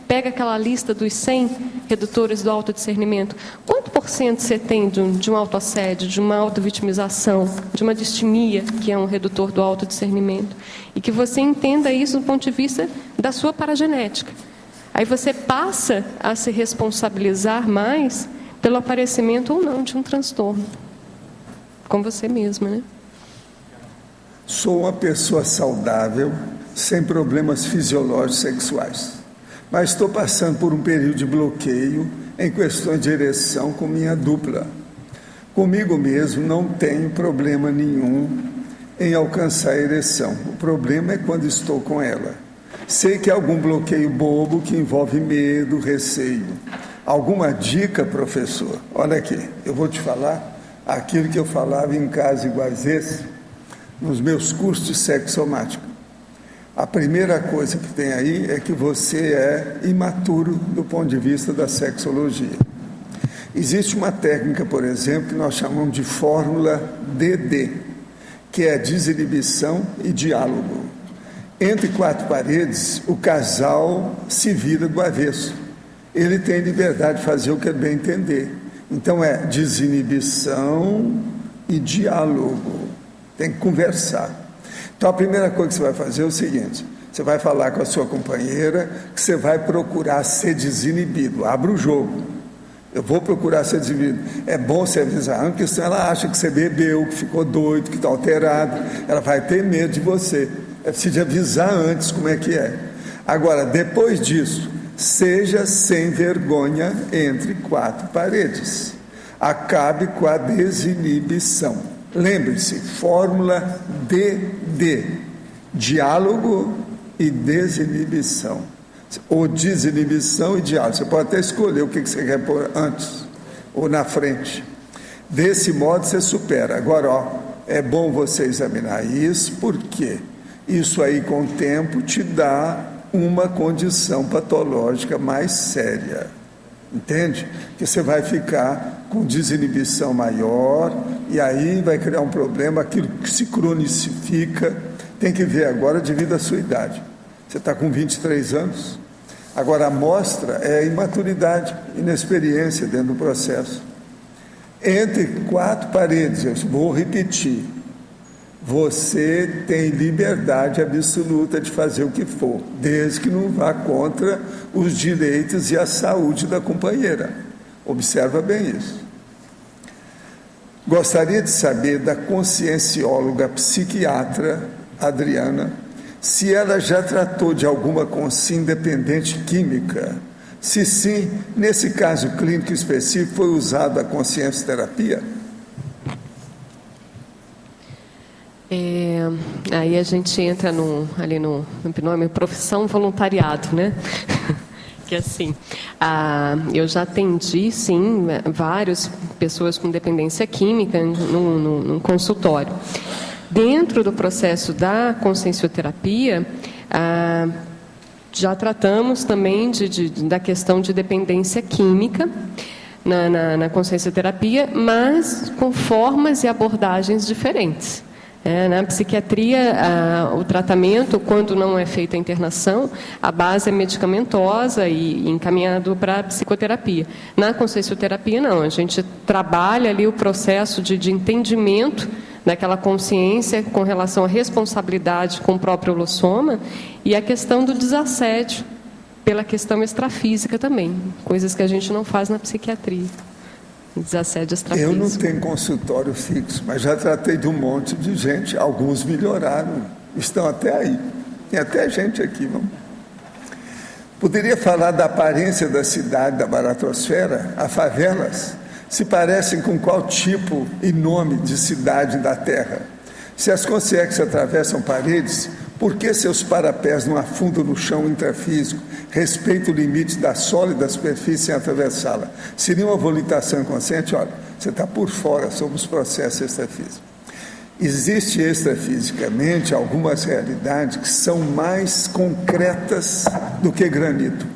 Pega aquela lista dos 100 redutores do autodiscernimento. Quanto por cento você tem de um autoassédio, de uma autovitimização, de uma distimia, que é um redutor do autodiscernimento? E que você entenda isso do ponto de vista da sua paragenética. Aí você passa a se responsabilizar mais pelo aparecimento ou não de um transtorno. Com você mesma, né? Sou uma pessoa saudável, sem problemas fisiológicos sexuais. Mas estou passando por um período de bloqueio em questões de ereção com minha dupla. Comigo mesmo não tenho problema nenhum em alcançar a ereção. O problema é quando estou com ela. Sei que há algum bloqueio bobo que envolve medo, receio. Alguma dica, professor? Olha aqui, eu vou te falar aquilo que eu falava em casos iguais esse, nos meus cursos de sexo somático. A primeira coisa que tem aí é que você é imaturo do ponto de vista da sexologia. Existe uma técnica, por exemplo, que nós chamamos de fórmula DD, que é desinibição e diálogo. Entre quatro paredes, o casal se vira do avesso. Ele tem liberdade de fazer o que ele bem entender. Então é desinibição e diálogo. Tem que conversar. Então, a primeira coisa que você vai fazer é o seguinte: você vai falar com a sua companheira que você vai procurar ser desinibido. Abra o jogo. Eu vou procurar ser desinibido. É bom você avisar, porque senão ela acha que você bebeu, que ficou doido, que está alterado. Ela vai ter medo de você. É preciso avisar antes como é que é. Agora, depois disso, seja sem vergonha entre quatro paredes. Acabe com a desinibição. Lembre-se, fórmula DD, diálogo e desinibição, ou desinibição e diálogo. Você pode até escolher o que você quer pôr antes ou na frente. Desse modo você supera. Agora, é bom você examinar isso, porque isso aí com o tempo te dá uma condição patológica mais séria. Entende? Que você vai ficar com desinibição maior e aí vai criar um problema, aquilo que se cronifica. Tem que ver agora devido à sua idade. Você está com 23 anos. Agora a mostra é imaturidade, inexperiência dentro do processo. Entre quatro paredes, eu vou repetir, você tem liberdade absoluta de fazer o que for, desde que não vá contra os direitos e a saúde da companheira. Observa bem isso. Gostaria de saber da consciencióloga psiquiatra Adriana se ela já tratou de alguma consciência independente química. Se sim, nesse caso clínico específico foi usada a consciência terapia? Aí a gente entra ali no nome profissão voluntariado, né? Que assim, eu já atendi, sim, várias pessoas com dependência química num consultório. Dentro do processo da consciencioterapia, já tratamos também da questão de dependência química na consciencioterapia, mas com formas e abordagens diferentes. Na psiquiatria, o tratamento, quando não é feita a internação, a base é medicamentosa e encaminhado para a psicoterapia. Na consciencioterapia, não. A gente trabalha ali o processo de entendimento daquela consciência com relação à responsabilidade com o próprio holossoma e a questão do desassédio pela questão extrafísica também, coisas que a gente não faz na psiquiatria. Desassédio extrafísico. Eu não tenho consultório fixo, mas já tratei de um monte de gente, alguns melhoraram, estão até aí. Tem até gente aqui, vamos. Poderia falar da aparência da cidade da baratosfera? As favelas se parecem com qual tipo e nome de cidade da Terra? Se as consciências atravessam paredes, por que seus parapés não afundam no chão intrafísico? Respeita o limite da sólida superfície sem atravessá-la. Seria uma volitação inconsciente? Olha, você está por fora sobre os processos extrafísicos. Existe extrafisicamente algumas realidades que são mais concretas do que granito.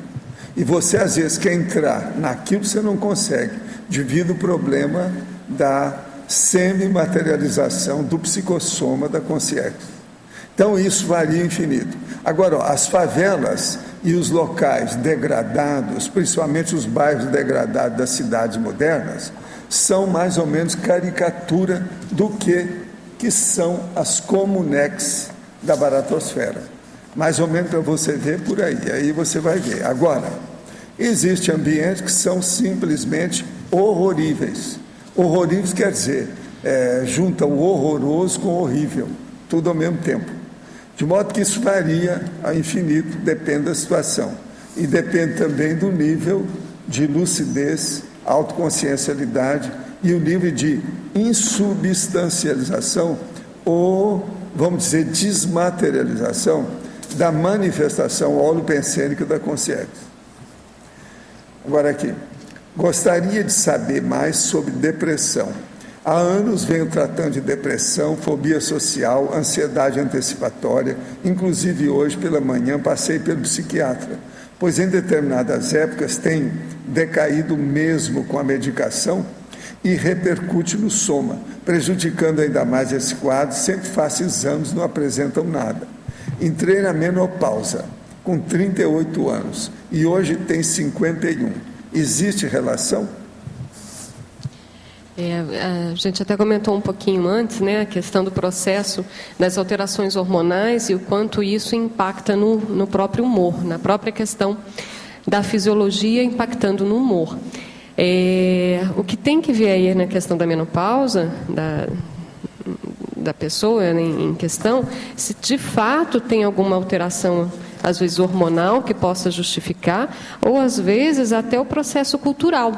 E você, às vezes, quer entrar naquilo que você não consegue, devido ao problema da semimaterialização do psicossoma da consciência. Então, isso varia infinito. Agora, as favelas e os locais degradados, principalmente os bairros degradados das cidades modernas, são mais ou menos caricatura do que são as comunex da baratosfera. Mais ou menos para você ver por aí você vai ver. Agora, existem ambientes que são simplesmente horroríveis. Horroríveis quer dizer, junta o horroroso com o horrível, tudo ao mesmo tempo. De modo que isso varia a infinito, depende da situação. E depende também do nível de lucidez, autoconsciencialidade e o nível de insubstancialização ou, vamos dizer, desmaterialização da manifestação holopensênica da consciência. Agora aqui, gostaria de saber mais sobre depressão. Há anos venho tratando de depressão, fobia social, ansiedade antecipatória, inclusive hoje pela manhã passei pelo psiquiatra, pois em determinadas épocas tem decaído mesmo com a medicação e repercute no soma, prejudicando ainda mais esse quadro, sempre faço exames, não apresentam nada. Entrei na menopausa, com 38 anos, e hoje tem 51. Existe relação? A gente até comentou um pouquinho antes, né, a questão do processo das alterações hormonais e o quanto isso impacta no próprio humor, na própria questão da fisiologia impactando no humor. O que tem que ver aí na questão da menopausa, da pessoa em questão, se de fato tem alguma alteração, às vezes hormonal, que possa justificar, ou às vezes até o processo cultural.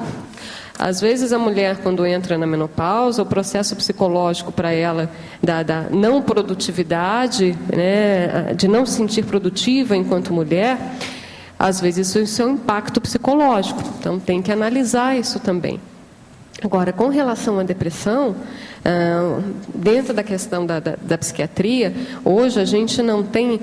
Às vezes a mulher, quando entra na menopausa, o processo psicológico para ela da não produtividade, né, de não se sentir produtiva enquanto mulher, às vezes isso é um impacto psicológico. Então tem que analisar isso também. Agora, com relação à depressão, dentro da questão da psiquiatria, hoje a gente não tem,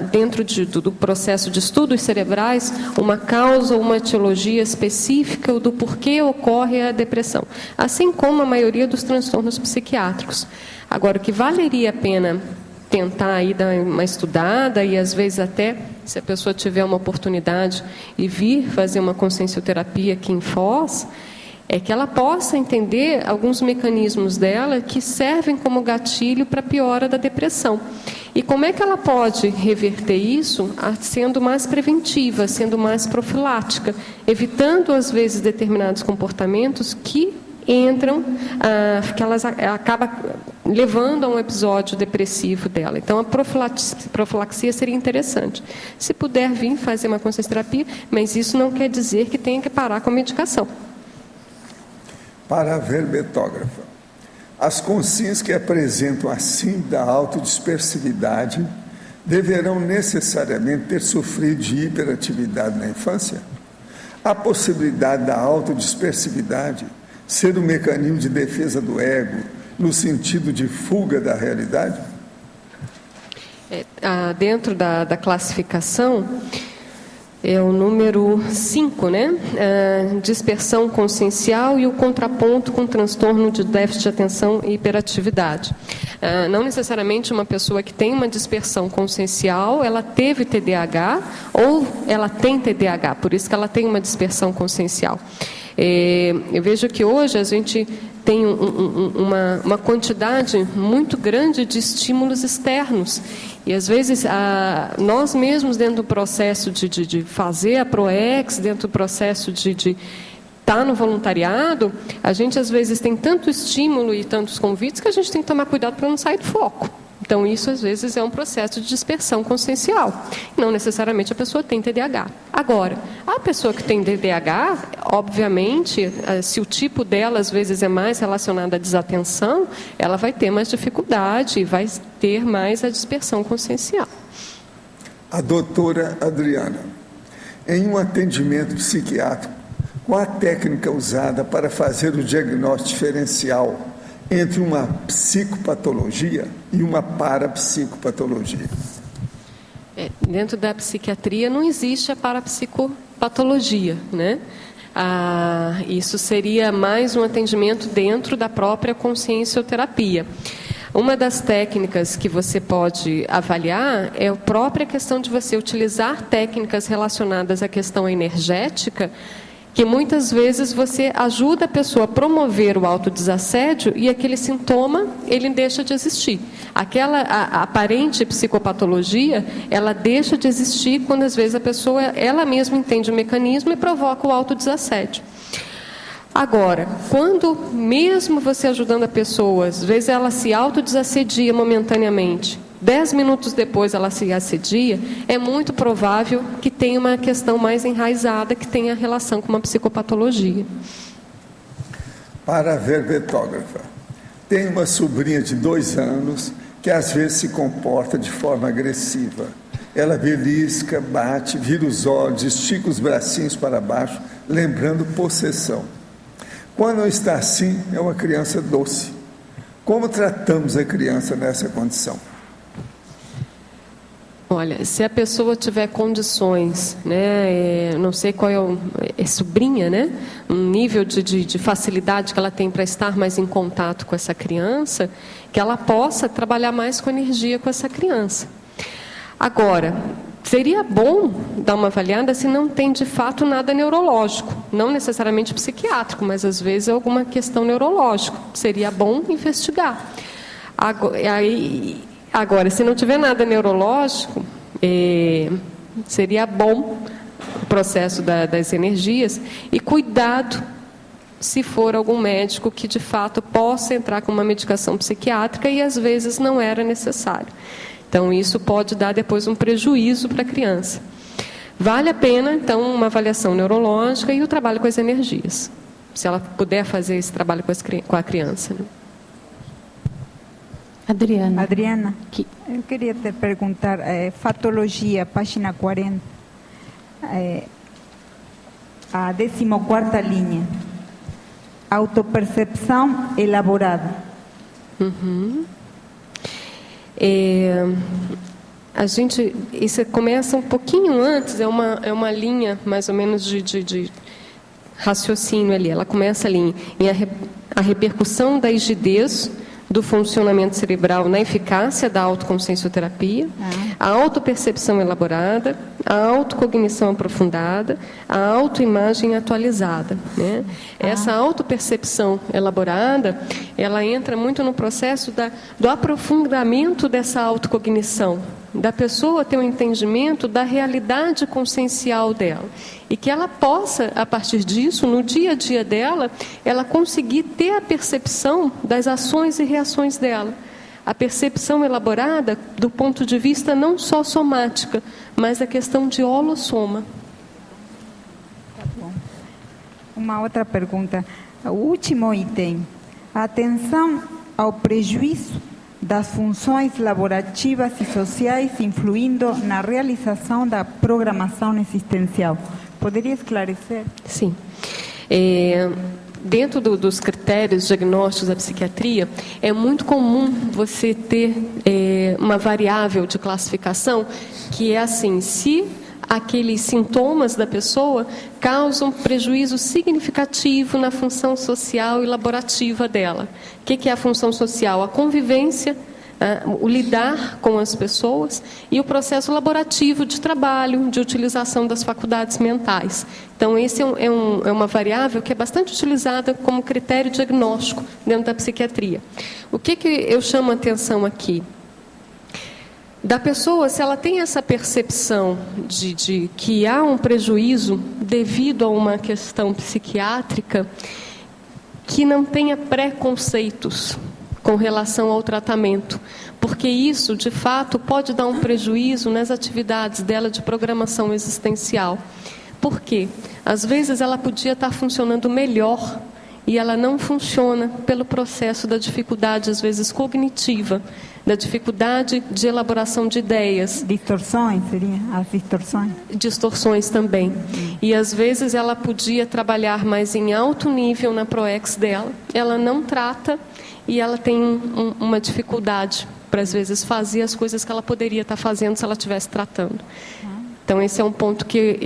dentro do processo de estudos cerebrais, uma causa ou uma etiologia específica do porquê ocorre a depressão, assim como a maioria dos transtornos psiquiátricos. Agora, o que valeria a pena tentar aí dar uma estudada e às vezes até, se a pessoa tiver uma oportunidade e vir fazer uma consciencioterapia aqui em Foz, é que ela possa entender alguns mecanismos dela que servem como gatilho para a piora da depressão. E como é que ela pode reverter isso sendo mais preventiva, sendo mais profilática, evitando às vezes determinados comportamentos que entram, que elas acabam levando a um episódio depressivo dela. Então, a profilaxia seria interessante. Se puder vir fazer uma consciencioterapia, mas isso não quer dizer que tenha que parar com a medicação. Para a verbetógrafa, as consciências que apresentam a síndrome da autodispersividade deverão necessariamente ter sofrido de hiperatividade na infância? A possibilidade da autodispersividade ser um mecanismo de defesa do ego, no sentido de fuga da realidade? Dentro da classificação, é o número 5, né? Dispersão consciencial e o contraponto com transtorno de déficit de atenção e hiperatividade. Não necessariamente uma pessoa que tem uma dispersão consciencial, ela teve TDAH ou ela tem TDAH, por isso que ela tem uma dispersão consciencial. Eu vejo que hoje a gente tem uma quantidade muito grande de estímulos externos e às vezes nós mesmos dentro do processo de fazer a ProEx, dentro do processo de estar no voluntariado, a gente às vezes tem tanto estímulo e tantos convites que a gente tem que tomar cuidado para não sair do foco. Então, isso, às vezes, é um processo de dispersão consciencial. Não necessariamente a pessoa tem TDAH. Agora, a pessoa que tem TDAH, obviamente, se o tipo dela, às vezes, é mais relacionado à desatenção, ela vai ter mais dificuldade e vai ter mais a dispersão consciencial. A doutora Adriana, em um atendimento psiquiátrico, qual a técnica usada para fazer o diagnóstico diferencial entre uma psicopatologia e uma parapsicopatologia? Dentro da psiquiatria não existe a parapsicopatologia, né? Isso seria mais um atendimento dentro da própria consciencioterapia. Uma das técnicas que você pode avaliar é a própria questão de você utilizar técnicas relacionadas à questão energética, que muitas vezes você ajuda a pessoa a promover o autodesassédio e aquele sintoma, ele deixa de existir. Aquela aparente psicopatologia, ela deixa de existir quando às vezes a pessoa, ela mesma entende o mecanismo e provoca o autodesassédio. Agora, quando mesmo você ajudando a pessoa, às vezes ela se autodesassedia momentaneamente, 10 minutos depois ela se assedia, é muito provável que tenha uma questão mais enraizada, que tenha relação com uma psicopatologia. Para a verbetógrafa, tem uma sobrinha de 2 anos que às vezes se comporta de forma agressiva. Ela belisca, bate, vira os olhos, estica os bracinhos para baixo, lembrando possessão. Quando está assim, é uma criança doce. Como tratamos a criança nessa condição? Olha, se a pessoa tiver condições, né, não sei qual é sobrinha, né, um nível de facilidade que ela tem para estar mais em contato com essa criança, que ela possa trabalhar mais com energia com essa criança. Agora, seria bom dar uma avaliada se não tem de fato nada neurológico, não necessariamente psiquiátrico, mas às vezes alguma questão neurológica. Seria bom investigar. Agora, se não tiver nada neurológico, seria bom o processo das energias e cuidado se for algum médico que de fato possa entrar com uma medicação psiquiátrica e às vezes não era necessário. Então isso pode dar depois um prejuízo para a criança. Vale a pena então uma avaliação neurológica e o trabalho com as energias, se ela puder fazer esse trabalho com a criança, né? Adriana, eu queria te perguntar, fatologia, página 40, a 14ª linha, autopercepção elaborada. Isso começa um pouquinho antes, é uma linha mais ou menos de raciocínio ali. Ela começa ali em a repercussão da rigidez do funcionamento cerebral na eficácia da autoconsciencioterapia, a autopercepção elaborada, a autocognição aprofundada, a autoimagem atualizada, né? Essa autopercepção elaborada, ela entra muito no processo do aprofundamento dessa autocognição, da pessoa ter um entendimento da realidade consciencial dela e que ela possa, a partir disso, no dia a dia dela, ela conseguir ter a percepção das ações e reações dela. A percepção elaborada do ponto de vista não só somática, mas a questão de holossoma. Tá bom. Uma outra pergunta. O último item. Atenção ao prejuízo das funções laborativas e sociais influindo na realização da programação existencial. Poderia esclarecer? Sim. Dentro dos critérios diagnósticos da psiquiatria, é muito comum você ter uma variável de classificação que é assim, se aqueles sintomas da pessoa causam prejuízo significativo na função social e laborativa dela. O que é a função social? A convivência, o lidar com as pessoas e o processo laborativo de trabalho, de utilização das faculdades mentais. Então, esse é uma variável que é bastante utilizada como critério diagnóstico dentro da psiquiatria. O que eu chamo a atenção aqui? Da pessoa, se ela tem essa percepção de que há um prejuízo devido a uma questão psiquiátrica, que não tenha preconceitos com relação ao tratamento, porque isso, de fato, pode dar um prejuízo nas atividades dela de programação existencial. Por quê? Às vezes ela podia estar funcionando melhor e ela não funciona pelo processo da dificuldade, às vezes, cognitiva, da dificuldade de elaboração de ideias. Distorções, seria? As distorções? Distorções também. E, às vezes, ela podia trabalhar mais em alto nível na PROEX dela, ela não trata e ela tem uma dificuldade para, às vezes, fazer as coisas que ela poderia estar fazendo se ela estivesse tratando. Então, esse é um ponto que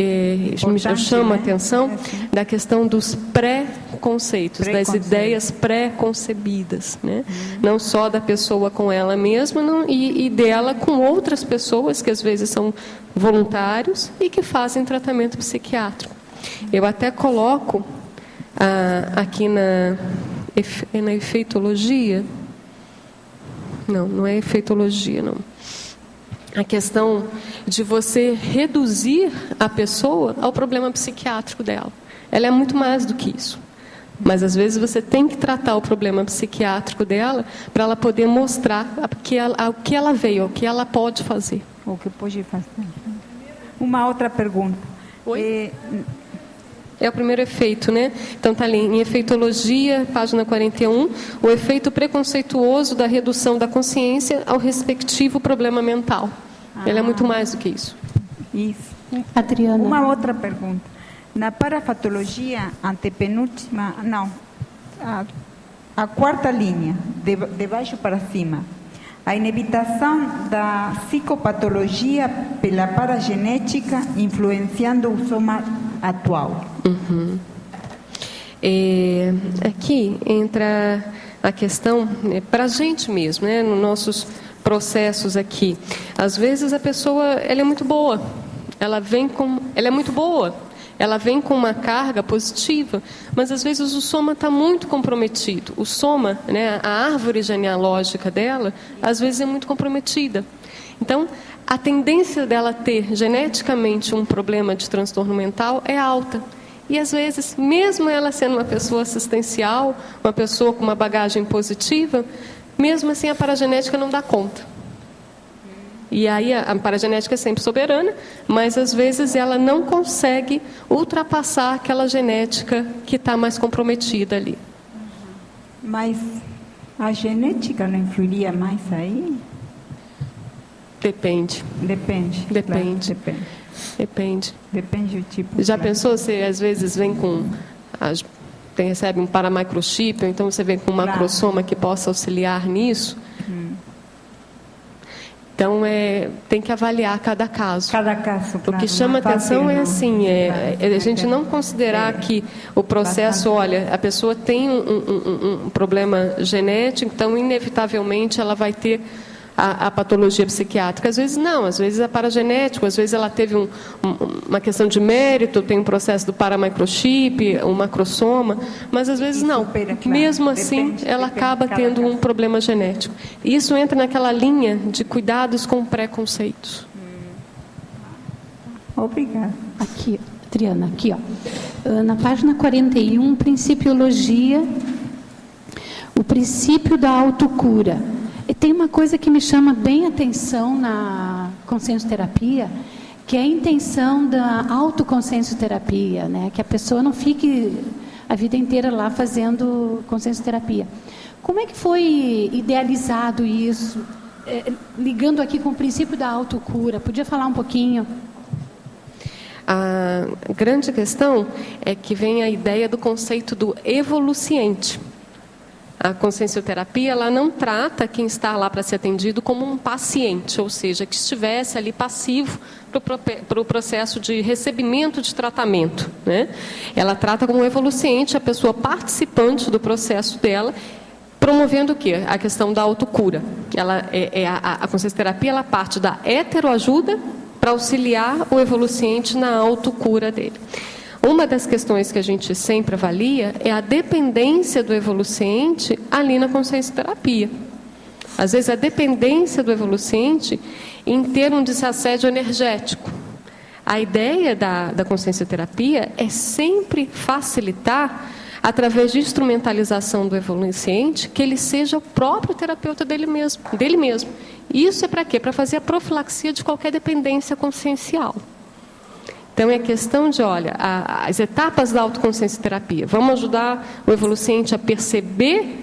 eu chamo a atenção, da questão dos pré-conceitos, das ideias pré-concebidas, né? Não só da pessoa com ela mesma e dela com outras pessoas que às vezes são voluntários e que fazem tratamento psiquiátrico. Eu até coloco aqui na efeitologia, não é efeitologia, não. A questão de você reduzir a pessoa ao problema psiquiátrico dela. Ela é muito mais do que isso. Mas, às vezes, você tem que tratar o problema psiquiátrico dela para ela poder mostrar o que ela veio, o que ela pode fazer. O que pode fazer. Uma outra pergunta. Oi? É o primeiro efeito, né? Então, está ali em efeitologia, página 41, o efeito preconceituoso da redução da consciência ao respectivo problema mental. Ele é muito mais do que isso. Isso. Adriana. Uma outra pergunta. Na parafatologia antepenúltima, não, a quarta linha, de baixo para cima, a inevitação da psicopatologia pela paragenética influenciando o soma atual. Aqui entra a questão, para a gente mesmo, né, nos nossos processos aqui. Às vezes a pessoa ela é muito boa, ela é muito boa, ela vem com uma carga positiva, mas às vezes o soma está muito comprometido. O soma, né, a árvore genealógica dela, às vezes é muito comprometida. Então, a tendência dela ter geneticamente um problema de transtorno mental é alta. E às vezes, mesmo ela sendo uma pessoa assistencial, uma pessoa com uma bagagem positiva, mesmo assim a paragenética não dá conta. E aí a paragenética é sempre soberana, mas às vezes ela não consegue ultrapassar aquela genética que está mais comprometida ali. Mas a genética não influiria mais aí? Depende. Depende. Depende. Claro, Depende. Depende do tipo. Já pensou, você às vezes vem com... recebe um paramicrochip, ou então você vem com um macrosoma que possa auxiliar nisso? Então, tem que avaliar cada caso. Cada caso, claro. O que chama atenção é assim, a gente não considerar que o processo, olha, a pessoa tem um problema genético, então, inevitavelmente, ela vai ter a patologia psiquiátrica. Às vezes não, às vezes é paragenético, às vezes ela teve uma questão de mérito, tem um processo do paramicrochip, um macrosoma, mas às vezes não. Mesmo assim, ela acaba tendo um problema genético. Isso entra naquela linha de cuidados com preconceitos. Obrigada. Aqui, Adriana, aqui, ó. Na página 41, Principiologia, o princípio da autocura. E tem uma coisa que me chama bem a atenção na consciencioterapia, que é a intenção da autoconsciencioterapia, né? Que a pessoa não fique a vida inteira lá fazendo consciencioterapia. Como é que foi idealizado isso, ligando aqui com o princípio da autocura? Podia falar um pouquinho? A grande questão é que vem a ideia do conceito do evoluciente. A consciencioterapia, ela não trata quem está lá para ser atendido como um paciente, ou seja, que estivesse ali passivo para o processo de recebimento de tratamento, né? Ela trata como um evoluciente a pessoa participante do processo dela, promovendo o quê? A questão da autocura. A consciencioterapia, ela parte da heteroajuda para auxiliar o evoluciente na autocura dele. Uma das questões que a gente sempre avalia é a dependência do evoluciente ali na consciencioterapia. Às vezes, a dependência do evoluciente em ter um desassédio energético. A ideia da consciencioterapia é sempre facilitar, através de instrumentalização do evoluciente, que ele seja o próprio terapeuta dele mesmo. Isso é para quê? Para fazer a profilaxia de qualquer dependência consciencial. Então, é questão de, olha, as etapas da autoconsciencioterapia. Vamos ajudar o evoluciente a perceber,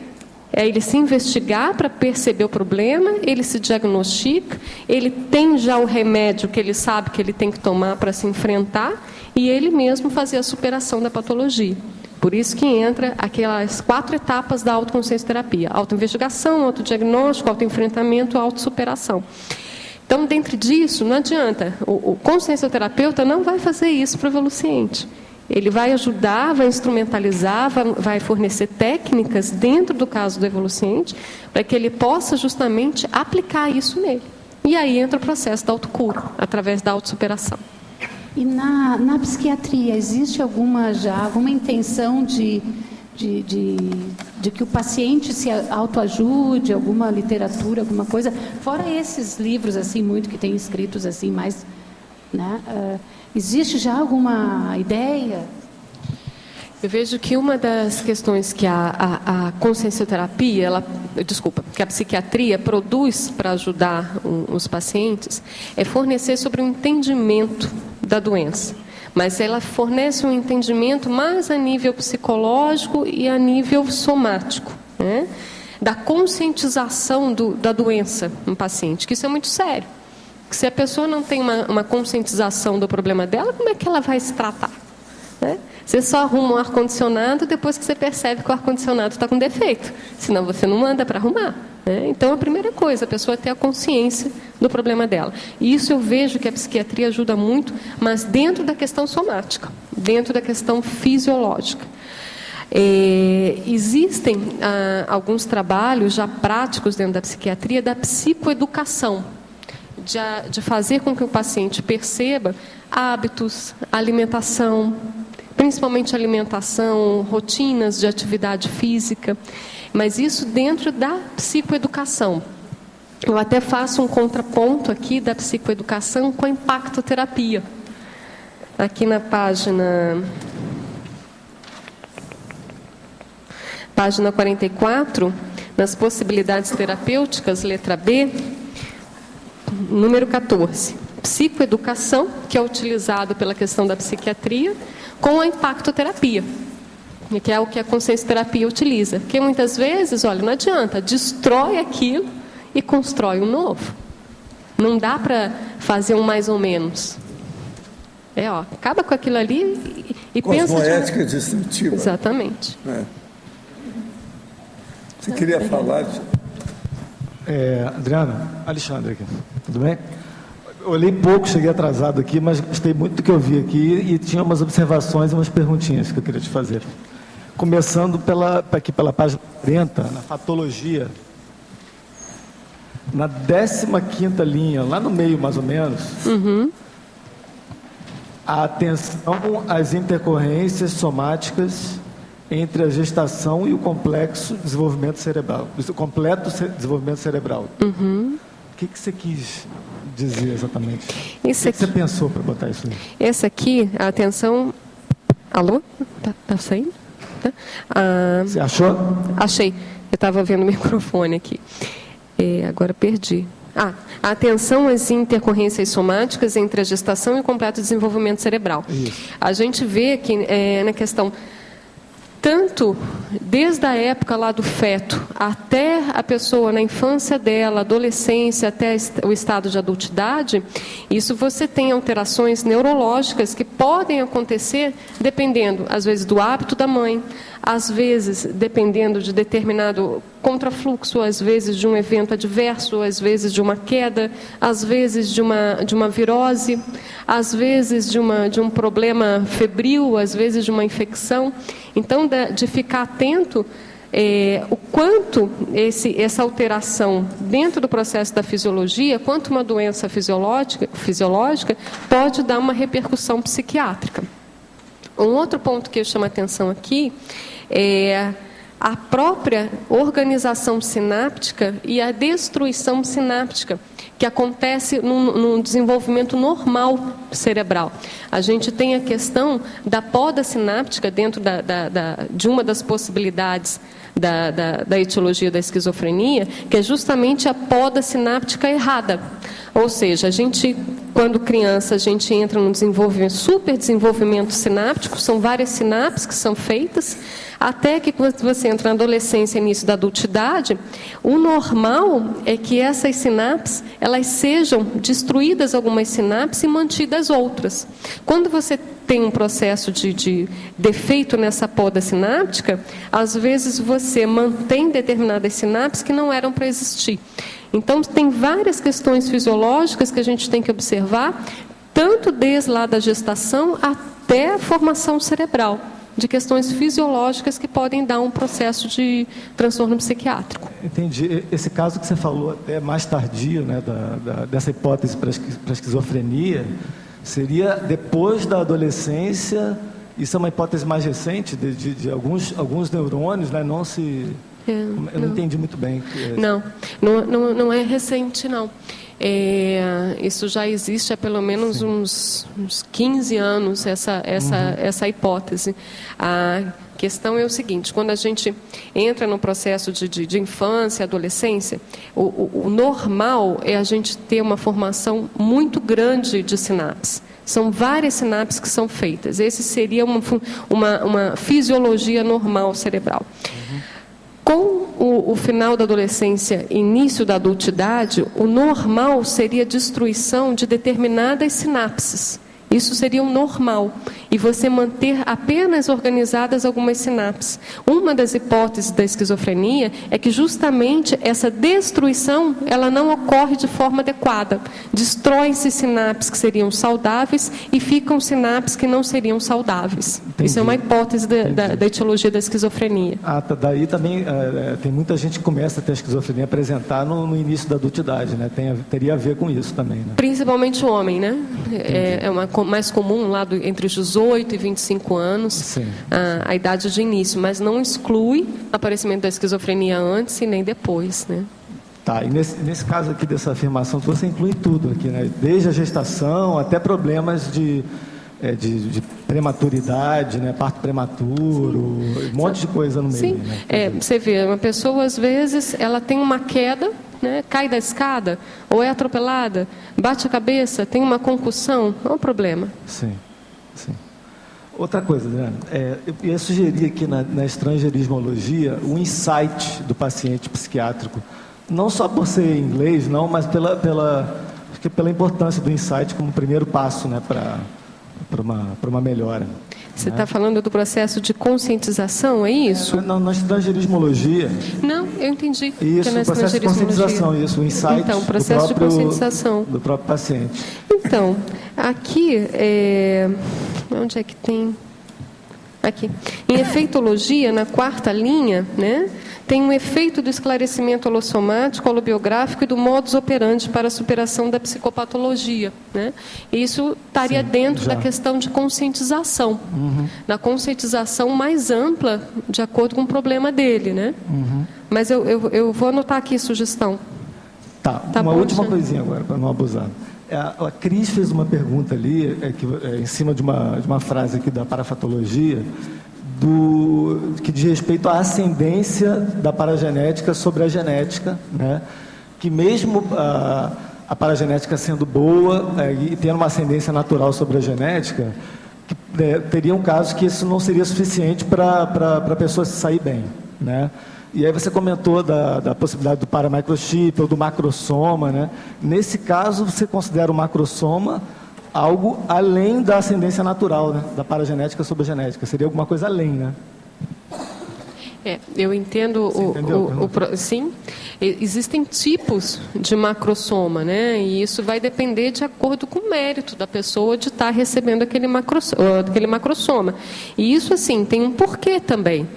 ele se investigar para perceber o problema, ele se diagnostica, ele tem já o remédio que ele sabe que ele tem que tomar para se enfrentar e ele mesmo fazer a superação da patologia. Por isso que entra aquelas 4 etapas da autoconsciencioterapia: autoinvestigação, autodiagnóstico, autoenfrentamento, autossuperação. Então, dentro disso, não adianta. O consciencioterapeuta não vai fazer isso para o evoluciente. Ele vai ajudar, vai instrumentalizar, vai fornecer técnicas dentro do caso do evoluciente para que ele possa justamente aplicar isso nele. E aí entra o processo da autocura, através da autossuperação. E na psiquiatria, existe alguma intenção de que o paciente se autoajude, alguma literatura, alguma coisa, fora esses livros assim muito que tem escritos assim mais, né? Existe já alguma ideia? Eu vejo que uma das questões que a consciencioterapia, que a psiquiatria produz para ajudar os pacientes é fornecer sobre o entendimento da doença. Mas ela fornece um entendimento mais a nível psicológico e a nível somático, né? Da conscientização da doença no paciente, que isso é muito sério. Porque se a pessoa não tem uma conscientização do problema dela, como é que ela vai se tratar? Né? Você só arruma um ar-condicionado depois que você percebe que o ar-condicionado está com defeito. Senão você não manda para arrumar. Né? Então, a primeira coisa, a pessoa ter a consciência do problema dela. E isso eu vejo que a psiquiatria ajuda muito, mas dentro da questão somática, dentro da questão fisiológica. Existem alguns trabalhos já práticos dentro da psiquiatria da psicoeducação, de fazer com que o paciente perceba hábitos, alimentação, principalmente alimentação, rotinas de atividade física, mas isso dentro da psicoeducação. Eu até faço um contraponto aqui da psicoeducação com a impactoterapia. Aqui na página 44, nas possibilidades terapêuticas, letra B, número 14. Psicoeducação, que é utilizado pela questão da psiquiatria, com a impactoterapia, que é o que a consciencioterapia utiliza. Porque muitas vezes, olha, não adianta, destrói aquilo e constrói um novo. Não dá para fazer um mais ou menos. Acaba com aquilo ali e pensa... Cosmoética destrutiva. Exatamente. Você queria falar? Adriana, Alexandre aqui, tudo bem? Olhei pouco, cheguei atrasado aqui, mas gostei muito do que eu vi aqui e tinha umas observações e umas perguntinhas que eu queria te fazer. Começando aqui pela página 40, na fatologia, na 15ª linha, lá no meio mais ou menos, a atenção às intercorrências somáticas entre a gestação e o complexo desenvolvimento cerebral, o completo desenvolvimento cerebral. O que você quis dizer exatamente? O que você pensou para botar isso aí? Esse aqui, a atenção... Alô? Tá saindo? Tá? Você achou? Achei. Eu estava vendo o microfone aqui. Agora perdi. A atenção às intercorrências somáticas entre a gestação e o completo desenvolvimento cerebral. Isso. A gente vê que na questão... Tanto desde a época lá do feto até a pessoa na infância dela, adolescência, até o estado de adultidade, isso você tem alterações neurológicas que podem acontecer dependendo, às vezes, do hábito da mãe, às vezes dependendo de determinado contrafluxo, às vezes de um evento adverso, às vezes de uma queda, às vezes de uma virose, às vezes de um problema febril, às vezes de uma infecção. Então, de ficar atento o quanto essa alteração dentro do processo da fisiologia, quanto uma doença fisiológica pode dar uma repercussão psiquiátrica. Um outro ponto que eu chamo a atenção aqui é a própria organização sináptica e a destruição sináptica que acontece num desenvolvimento normal cerebral. A gente tem a questão da poda sináptica dentro de uma das possibilidades da etiologia da esquizofrenia, que é justamente a poda sináptica errada. Ou seja, a gente, quando criança, a gente entra num super desenvolvimento sináptico, são várias sinapses que são feitas, até que quando você entra na adolescência e início da adultidade, o normal é que essas sinapses, elas sejam destruídas algumas sinapses e mantidas outras. Quando você tem um processo de defeito nessa poda sináptica, às vezes você mantém determinadas sinapses que não eram para existir. Então, tem várias questões fisiológicas que a gente tem que observar, tanto desde lá da gestação até a formação cerebral, de questões fisiológicas que podem dar um processo de transtorno psiquiátrico. Entendi. Esse caso que você falou até mais tardio, né, dessa hipótese para a esquizofrenia, seria depois da adolescência. Isso é uma hipótese mais recente de alguns neurônios, né, não se... Eu não entendi muito bem. Não é recente, não. Isso já existe há pelo menos uns 15 anos, essa hipótese. A questão é o seguinte: quando a gente entra no processo de infância, adolescência, o normal é a gente ter uma formação muito grande de sinapses. São várias sinapses que são feitas. Esse seria uma fisiologia normal cerebral. Com o final da adolescência e início da adultidade, o normal seria a destruição de determinadas sinapses. Isso seria o normal. e você manter apenas organizadas algumas sinapses. Uma das hipóteses da esquizofrenia é que justamente essa destruição, ela não ocorre de forma adequada. Destroem-se sinapses que seriam saudáveis e ficam sinapses que não seriam saudáveis. Entendi. Isso é uma hipótese da etiologia da esquizofrenia. Tá. Daí também tem muita gente que começa a ter a esquizofrenia apresentar no início da adultidade, né? Teria a ver com isso também, né? Principalmente o homem, né? É mais comum lá entre os 18 e 25 anos, a idade de início, mas não exclui o aparecimento da esquizofrenia antes e nem depois, né? Tá, e nesse caso aqui dessa afirmação, você inclui tudo aqui, né? Desde a gestação até problemas de prematuridade, né? Parto prematuro, um monte de coisa no meio. Sim, né? Você vê, uma pessoa às vezes ela tem uma queda, né? Cai da escada, ou é atropelada, bate a cabeça, tem uma concussão, é um problema. Sim. Outra coisa, Adriana, eu ia sugerir aqui na estrangeirismologia o insight do paciente psiquiátrico, não só por ser inglês, não, mas pela importância do insight como primeiro passo, né, para uma melhora. Você está falando do processo de conscientização, é isso? Na estrangeirismologia. Não, eu entendi. Isso, o processo de conscientização, isso, o insight então, o processo de conscientização do próprio paciente. Então, aqui, onde é que tem? Aqui. Em efeitologia, na 4ª linha, né, tem um efeito do esclarecimento holossomático, holobiográfico e do modus operandi para a superação da psicopatologia, né? Isso estaria dentro da questão de conscientização, na conscientização mais ampla, de acordo com o problema dele, né? Mas eu vou anotar aqui sugestão. Tá uma última coisinha agora, para não abusar. A Cris fez uma pergunta ali, em cima de uma frase aqui da parafatologia, que diz respeito à ascendência da paragenética sobre a genética, né? Que mesmo a paragenética sendo boa e tendo uma ascendência natural sobre a genética, teria um caso que isso não seria suficiente para a pessoa se sair bem, né? E aí você comentou da possibilidade do paramicrochip ou do macrossoma, né? Nesse caso, você considera o macrossoma algo além da ascendência natural, né? Da paragenética sobre a genética. Seria alguma coisa além, né? Eu entendo sim. Existem tipos de macrossoma, né? E isso vai depender de acordo com o mérito da pessoa de estar recebendo aquele macrossoma. E isso, assim, tem um porquê também.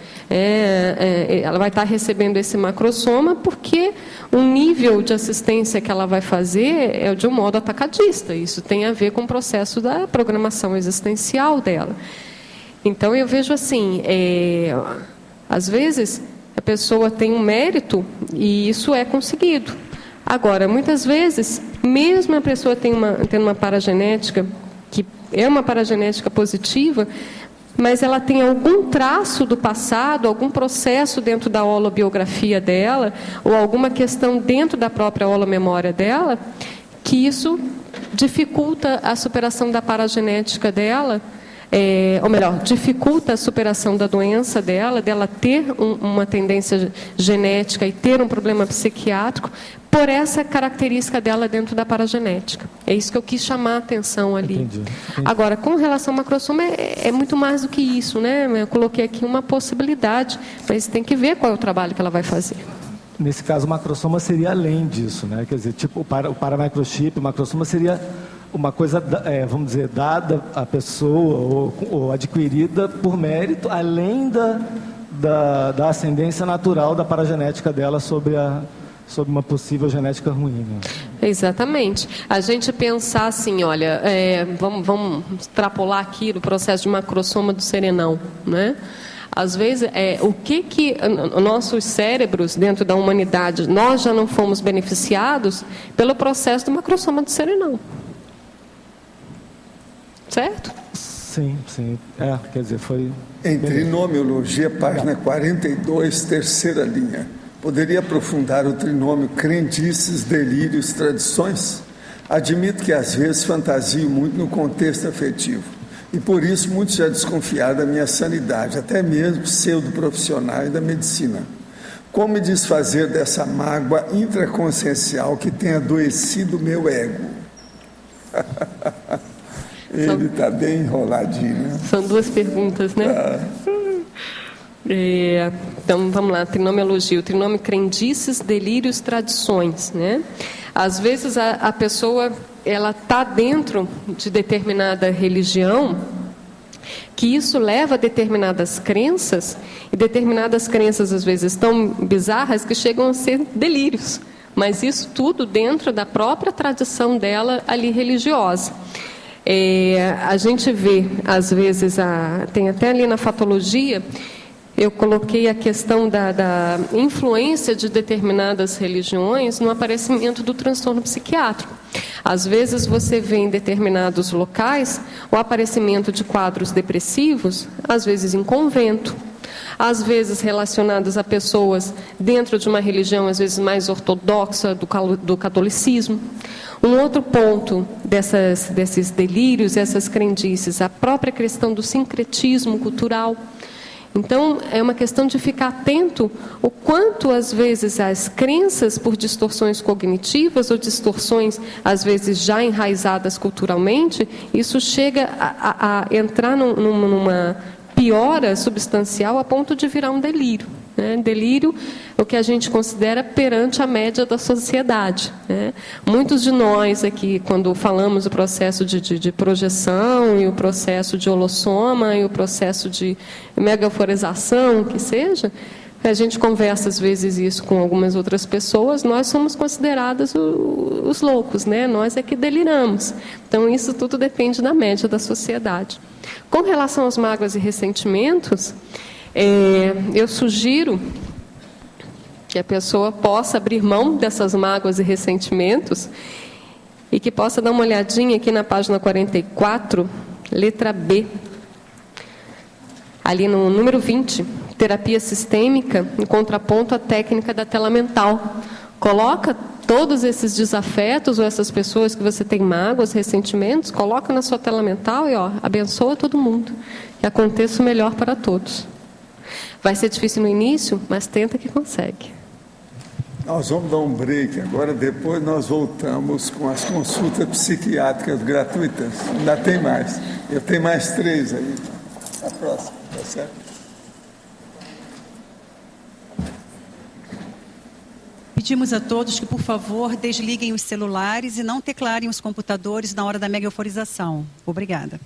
Ela vai estar recebendo esse macrossoma porque o nível de assistência que ela vai fazer é de um modo atacadista. Isso tem a ver com o processo da programação existencial dela. Então, eu vejo assim, às vezes a pessoa tem um mérito e isso é conseguido. Agora, muitas vezes, mesmo a pessoa tendo uma paragenética, que é uma paragenética positiva, mas ela tem algum traço do passado, algum processo dentro da holobiografia dela, ou alguma questão dentro da própria holomemória dela, que isso dificulta a superação da paragenética dela, ou melhor, dificulta a superação da doença dela ter uma tendência genética e ter um problema psiquiátrico, por essa característica dela dentro da paragenética. É isso que eu quis chamar a atenção ali. Entendi. Agora, com relação ao macrossoma, é muito mais do que isso, né? Eu coloquei aqui uma possibilidade, mas tem que ver qual é o trabalho que ela vai fazer. Nesse caso, o macrossoma seria além disso, né? Quer dizer, tipo, o paramicrochip, o macrossoma seria uma coisa, vamos dizer, dada à pessoa ou adquirida por mérito, além da ascendência natural da paragenética dela sobre uma possível genética ruim. Né? Exatamente. A gente pensar assim, olha, vamos extrapolar aqui no processo de macrossoma do serenão, né? Às vezes, o que nossos cérebros, dentro da humanidade, nós já não fomos beneficiados pelo processo do macrossoma do serenão. Certo? Sim. Quer dizer, foi... Em trinomiologia, página 42, 3ª linha. Poderia aprofundar o trinômio crendices, delírios, tradições? Admito que às vezes fantasio muito no contexto afetivo. E por isso muitos já desconfiaram da minha sanidade, até mesmo pseudo-profissionais da medicina. Como me desfazer dessa mágoa intraconsciencial que tem adoecido o meu ego? Ele está bem enroladinho, né? São duas perguntas, né? Então, vamos lá, trinomiologia. O trinômio crendices, delírios, tradições, né? Às vezes a pessoa, ela está dentro de determinada religião, que isso leva a determinadas crenças, e determinadas crenças às vezes tão bizarras que chegam a ser delírios, mas isso tudo dentro da própria tradição dela ali religiosa. A gente vê, às vezes, tem até ali na fatologia, eu coloquei a questão da influência de determinadas religiões no aparecimento do transtorno psiquiátrico. Às vezes você vê em determinados locais o aparecimento de quadros depressivos, às vezes em convento, às vezes relacionados a pessoas dentro de uma religião, às vezes mais ortodoxa, do catolicismo. Um outro ponto desses delírios, essas crendices, a própria questão do sincretismo cultural. Então, é uma questão de ficar atento o quanto, às vezes, as crenças por distorções cognitivas ou distorções, às vezes, já enraizadas culturalmente, isso chega a entrar numa piora substancial a ponto de virar um delírio. Delírio, o que a gente considera perante a média da sociedade. Muitos de nós aqui, quando falamos do processo de projeção, e o processo de holossoma, e o processo de megaforização, que seja, a gente conversa às vezes isso com algumas outras pessoas, nós somos considerados os loucos, nós é que deliramos. Então isso tudo depende da média da sociedade. Com relação às mágoas e ressentimentos, eu sugiro que a pessoa possa abrir mão dessas mágoas e ressentimentos e que possa dar uma olhadinha aqui na página 44, letra B, ali no número 20, terapia sistêmica, em contraponto à técnica da tela mental. Coloca todos esses desafetos ou essas pessoas que você tem mágoas, ressentimentos, coloca na sua tela mental e abençoa todo mundo, que aconteça o melhor para todos. Vai ser difícil no início, mas tenta que consegue. Nós vamos dar um break agora, depois nós voltamos com as consultas psiquiátricas gratuitas. Ainda tem mais. Eu tenho mais 3 aí. A próxima, tá certo? Pedimos a todos que, por favor, desliguem os celulares e não teclarem os computadores na hora da mega-euforização. Obrigada.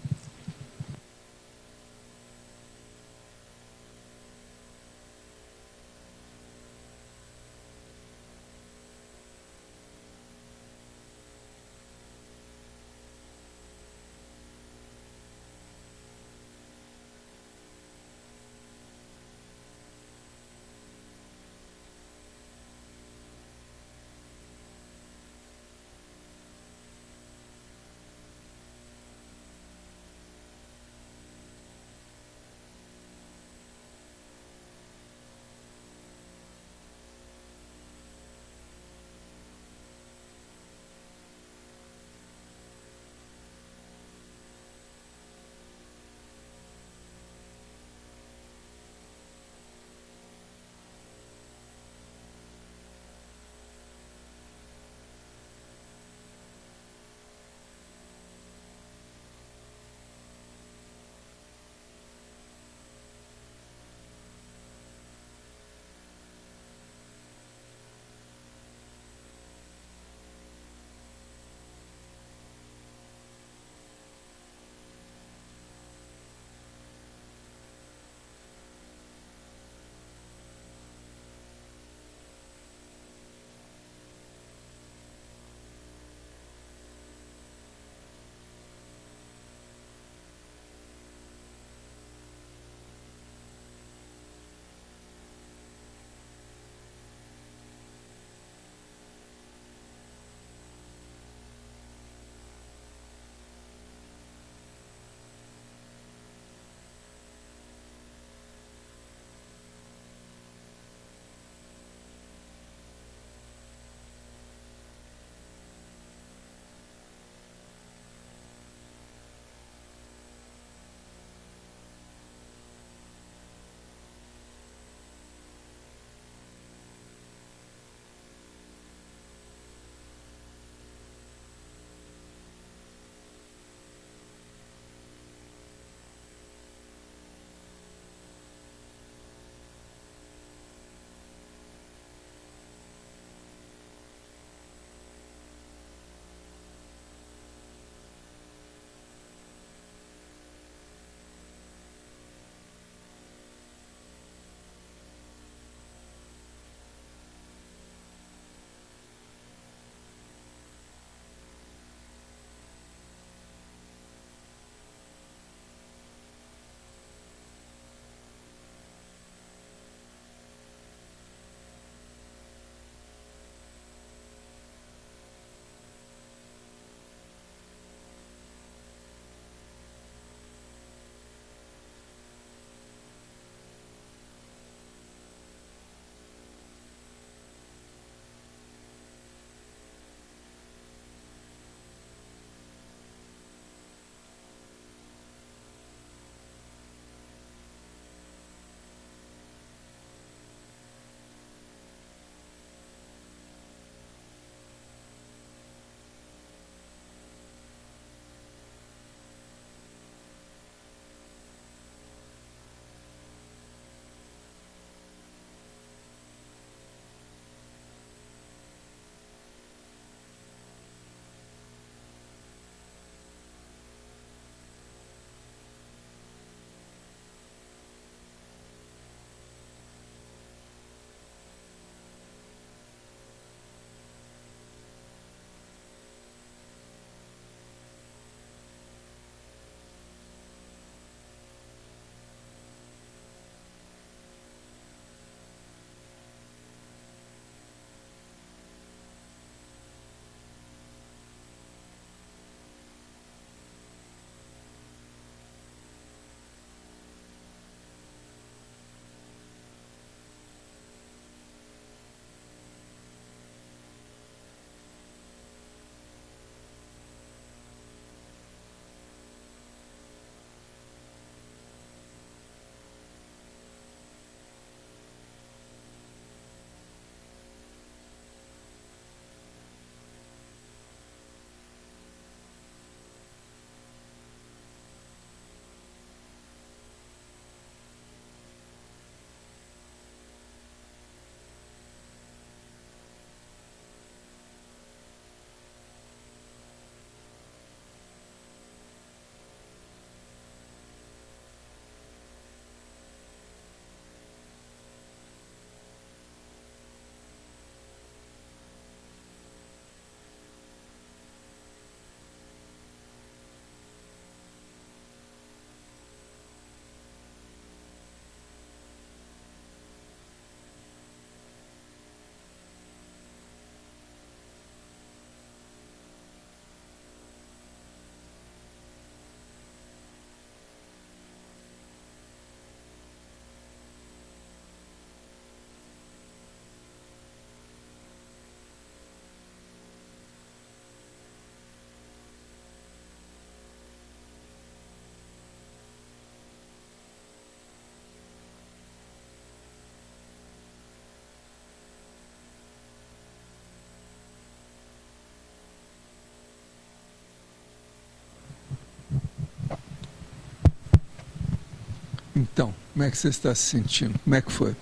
Então, como é que você está se sentindo? Como é que foi?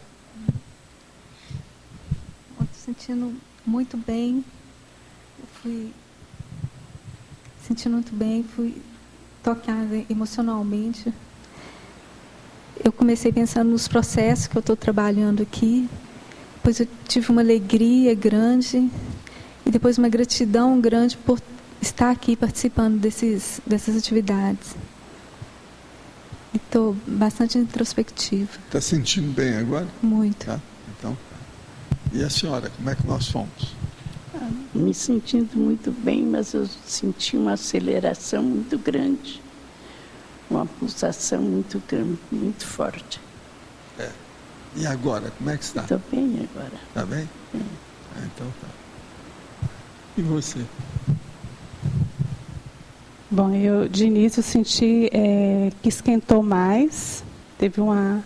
Estou sentindo muito bem. Eu fui sentindo muito bem, fui tocada emocionalmente. Eu comecei pensando nos processos que eu estou trabalhando aqui. Depois eu tive uma alegria grande e depois uma gratidão grande por estar aqui participando dessas atividades. Estou bastante introspectiva. Está sentindo bem agora? Muito. Tá? Então, e a senhora, como é que nós fomos? Me sentindo muito bem, mas eu senti uma aceleração muito grande, uma pulsação muito grande, muito forte. É. E agora, como é que está? Estou bem agora. Está bem? Então tá. E você? Bom, eu de início senti que esquentou mais, teve uma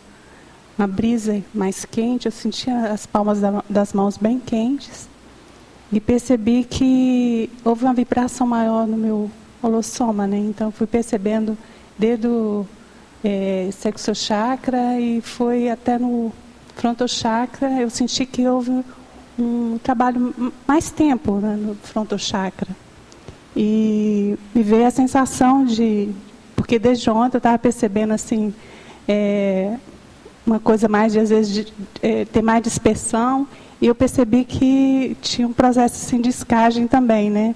brisa mais quente, eu senti as palmas das mãos bem quentes e percebi que houve uma vibração maior no meu holossoma, né? Então fui percebendo desde o sexo chakra e foi até no frontochakra, eu senti que houve um trabalho mais tempo, né, no frontochakra. E me veio a sensação de... Porque desde ontem eu estava percebendo assim, uma coisa mais de, às vezes, ter mais dispersão. E eu percebi que tinha um processo assim, de escagem também, né?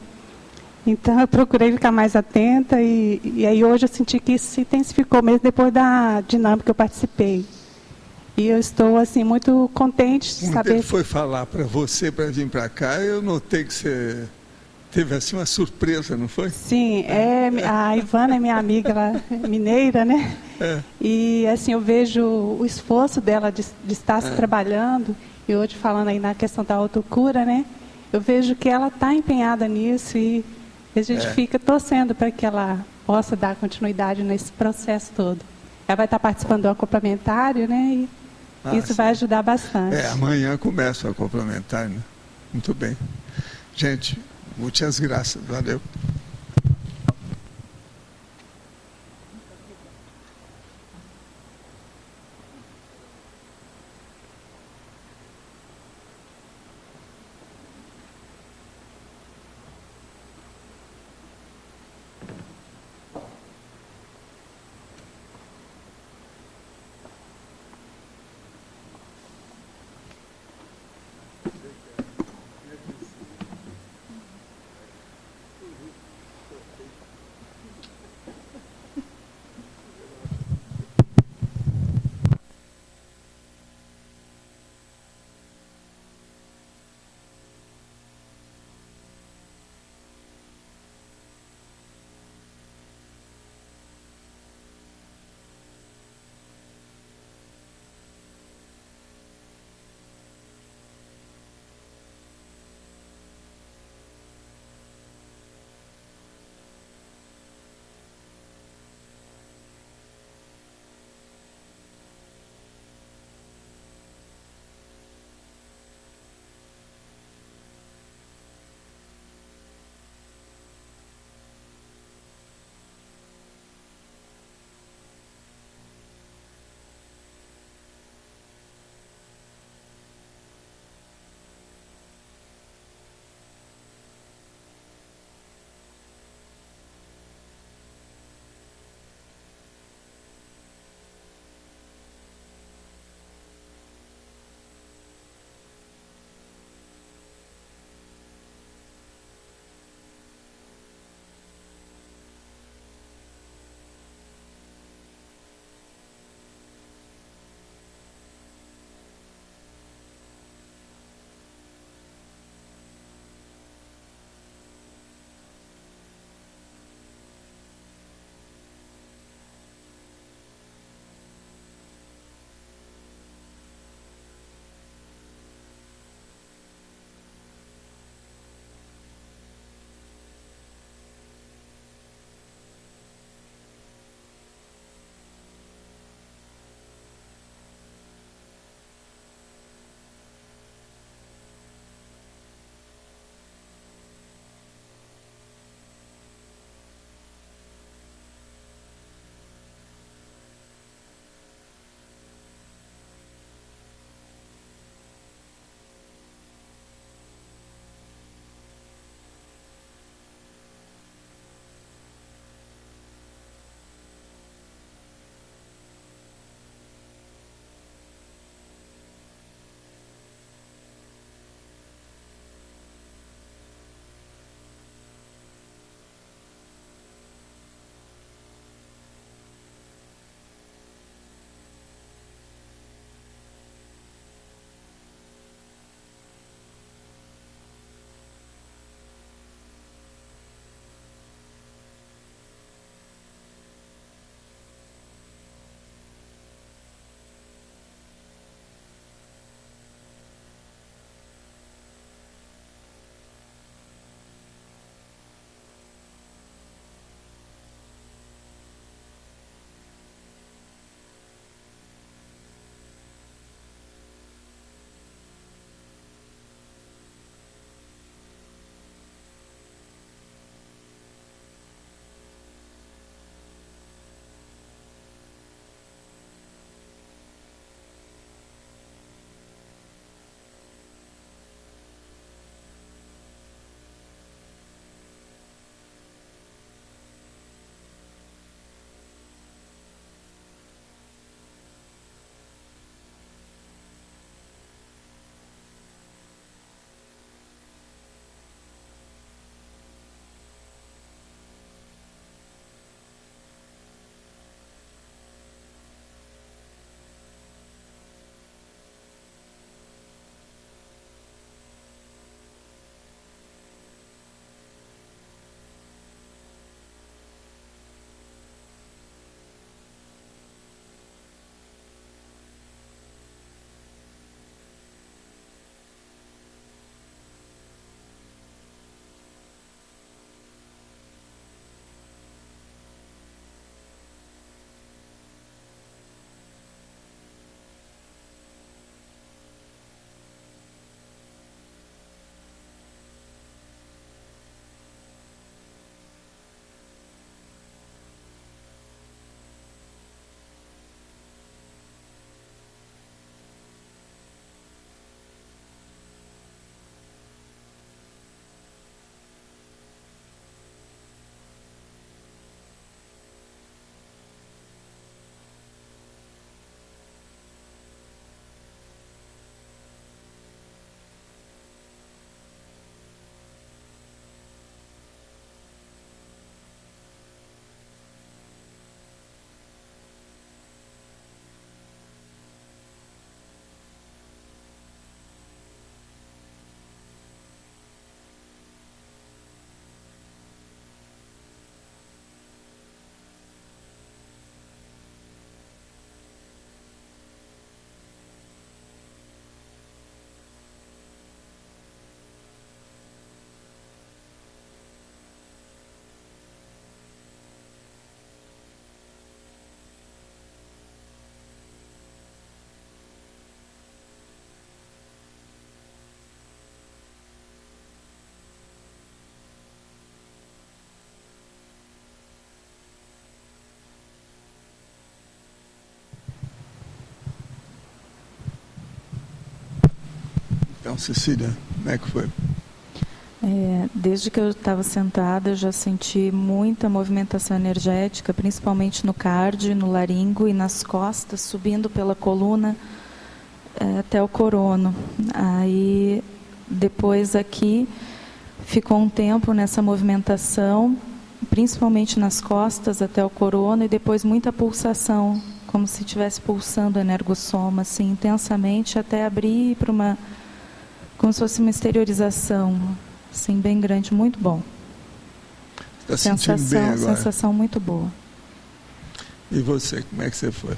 Então eu procurei ficar mais atenta e aí hoje eu senti que isso se intensificou mesmo depois da dinâmica que eu participei. E eu estou assim muito contente de saber... Quando ele foi falar para você para vir para cá, eu notei que você teve assim uma surpresa, não foi? Sim, a Ivana é minha amiga, ela é mineira, né? E assim eu vejo o esforço dela de estar se trabalhando, e hoje falando aí na questão da autocura, né? Eu vejo que ela está empenhada nisso e a gente fica torcendo para que ela possa dar continuidade nesse processo todo. Ela vai estar participando do complementário, né? E isso vai ajudar bastante. Amanhã começa a complementar, né? Muito bem. Gente, muitas graças. Valeu. Então, Cecília, como é que foi? Desde que eu estava sentada, eu já senti muita movimentação energética, principalmente no cardio, no laringo e nas costas, subindo pela coluna até o corono. Aí, depois aqui, ficou um tempo nessa movimentação, principalmente nas costas até o corono, e depois muita pulsação, como se estivesse pulsando o energossoma, assim, intensamente, até abrir para uma... como se fosse uma exteriorização, assim, bem grande, muito bom. Está sentindo bem agora? Sensação muito boa. E você, como é que você foi?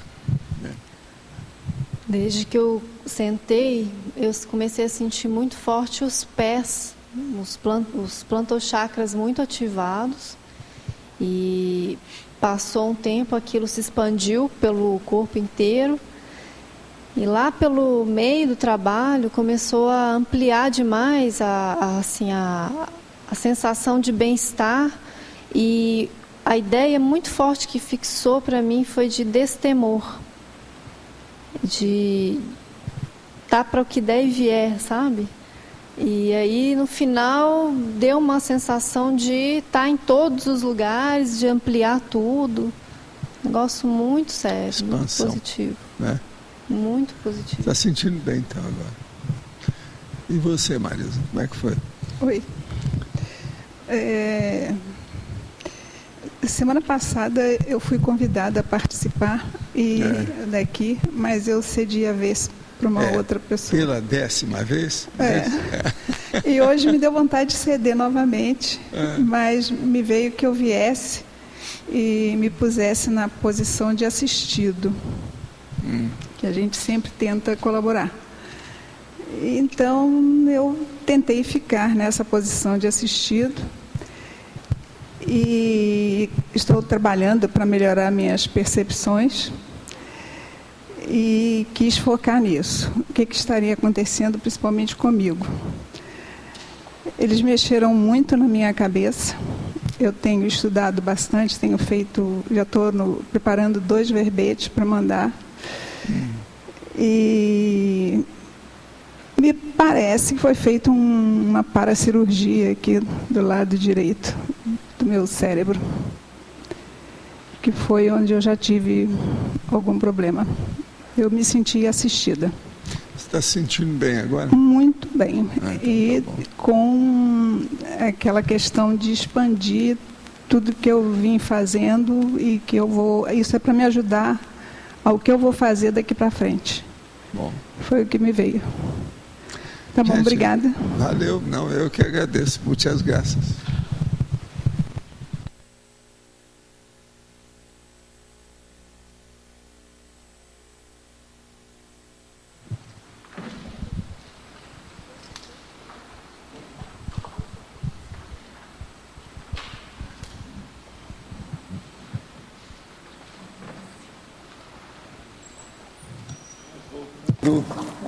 Desde que eu sentei, eu comecei a sentir muito forte os pés, os plantochakras muito ativados, e passou um tempo, aquilo se expandiu pelo corpo inteiro, e lá pelo meio do trabalho começou a ampliar demais a sensação de bem-estar, e a ideia muito forte que fixou para mim foi de destemor, de estar para o que der e vier, sabe? E aí no final deu uma sensação de estar em todos os lugares, de ampliar tudo. Negócio muito sério, expansão, muito positivo. Né? Muito positivo. Está sentindo bem então agora. E você, Marisa, como é que foi? Oi. Semana passada eu fui convidada a participar daqui, mas eu cedi a vez para uma outra pessoa. Pela 10ª vez? E hoje me deu vontade de ceder novamente, mas me veio que eu viesse e me pusesse na posição de assistido, que a gente sempre tenta colaborar. Então eu tentei ficar nessa posição de assistido e estou trabalhando para melhorar minhas percepções e quis focar nisso. O que estaria acontecendo principalmente comigo? Eles mexeram muito na minha cabeça. Eu tenho estudado bastante, tenho feito, já estou preparando 2 verbetes para mandar. E me parece que foi feita uma paracirurgia aqui do lado direito do meu cérebro, que foi onde eu já tive algum problema. Eu me senti assistida. Você está se sentindo bem agora? Muito bem. Então tá com aquela questão de expandir tudo que eu vim fazendo e que eu vou... Isso é para me ajudar ao que eu vou fazer daqui para frente. Bom. Foi o que me veio. Tá bom, obrigada. Valeu. Não, eu que agradeço. Muitas graças.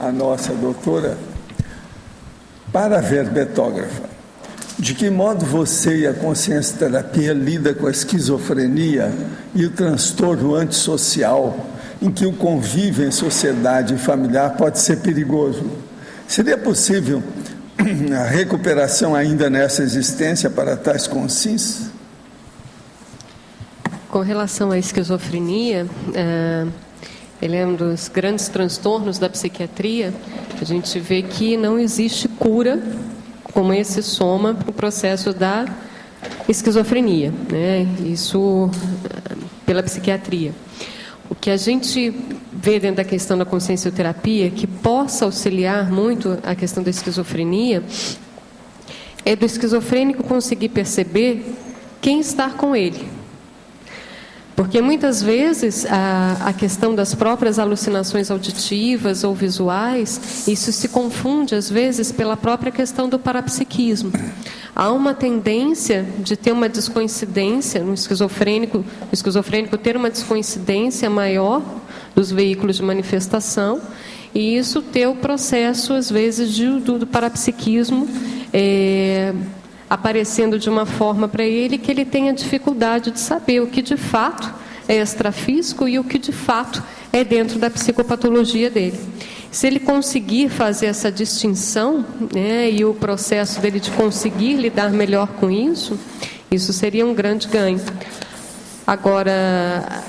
A nossa doutora, para a verbetógrafa, de que modo você e a consciência-terapia lida com a esquizofrenia e o transtorno antissocial, em que o convívio em sociedade e familiar pode ser perigoso? Seria possível a recuperação ainda nessa existência para tais consciências? Com relação à esquizofrenia, ele é um dos grandes transtornos da psiquiatria. A gente vê que não existe cura como esse soma para o processo da esquizofrenia, né? Isso pela psiquiatria. O que a gente vê dentro da questão da consciencioterapia, que possa auxiliar muito a questão da esquizofrenia, é do esquizofrênico conseguir perceber quem está com ele. Porque muitas vezes a questão das próprias alucinações auditivas ou visuais, isso se confunde às vezes pela própria questão do parapsiquismo. Há uma tendência de ter uma descoincidência no esquizofrênico, o esquizofrênico ter uma descoincidência maior dos veículos de manifestação, e isso ter o processo às vezes do parapsiquismo aparecendo de uma forma para ele que ele tenha dificuldade de saber o que de fato é extrafísico e o que de fato é dentro da psicopatologia dele. Se ele conseguir fazer essa distinção, né, e o processo dele de conseguir lidar melhor com isso, isso seria um grande ganho. Agora,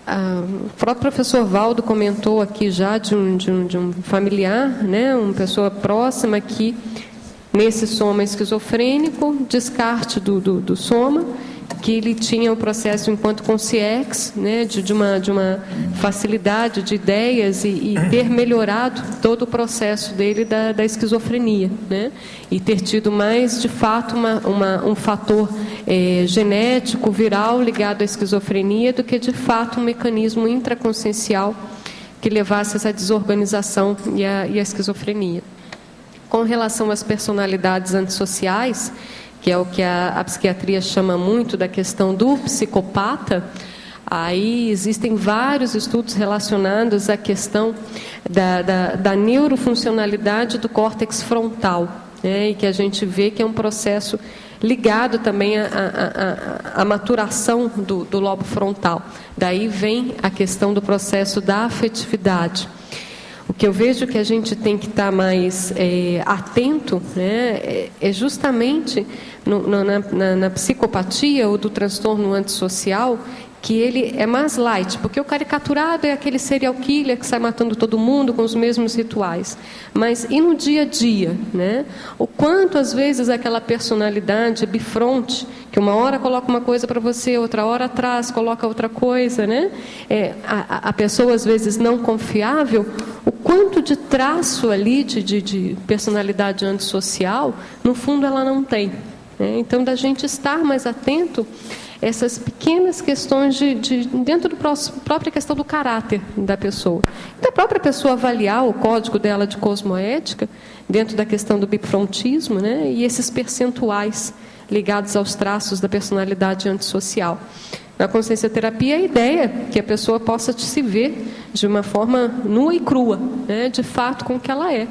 o próprio professor Valdo comentou aqui já de um familiar, né, uma pessoa próxima que, nesse soma esquizofrênico, descarte do soma, que ele tinha o processo enquanto consciex, né, de uma facilidade de ideias e ter melhorado todo o processo dele da esquizofrenia, né, e ter tido mais, de fato, um fator genético, viral, ligado à esquizofrenia, do que, de fato, um mecanismo intraconsciencial que levasse a essa desorganização e a esquizofrenia. Com relação às personalidades antissociais, que é o que a psiquiatria chama muito da questão do psicopata, aí existem vários estudos relacionados à questão da neurofuncionalidade do córtex frontal, né, e que a gente vê que é um processo ligado também à maturação do lobo frontal. Daí vem a questão do processo da afetividade. O que eu vejo que a gente tem que estar mais atento, né, é justamente na psicopatia ou do transtorno antissocial, que ele é mais light, porque o caricaturado é aquele serial killer que sai matando todo mundo com os mesmos rituais. Mas e no dia a dia, né? O quanto às vezes aquela personalidade bifronte, que uma hora coloca uma coisa para você, outra hora atrás coloca outra coisa, né? A pessoa às vezes não confiável, o quanto de traço ali de personalidade antissocial, no fundo ela não tem, né? Então, da gente estar mais atento essas pequenas questões dentro da própria questão do caráter da pessoa. Da própria pessoa avaliar o código dela de cosmoética, dentro da questão do bifrontismo, né? E esses percentuais ligados aos traços da personalidade antissocial. Na consciencioterapia, a ideia é que a pessoa possa se ver de uma forma nua e crua, né? De fato, com o que ela é.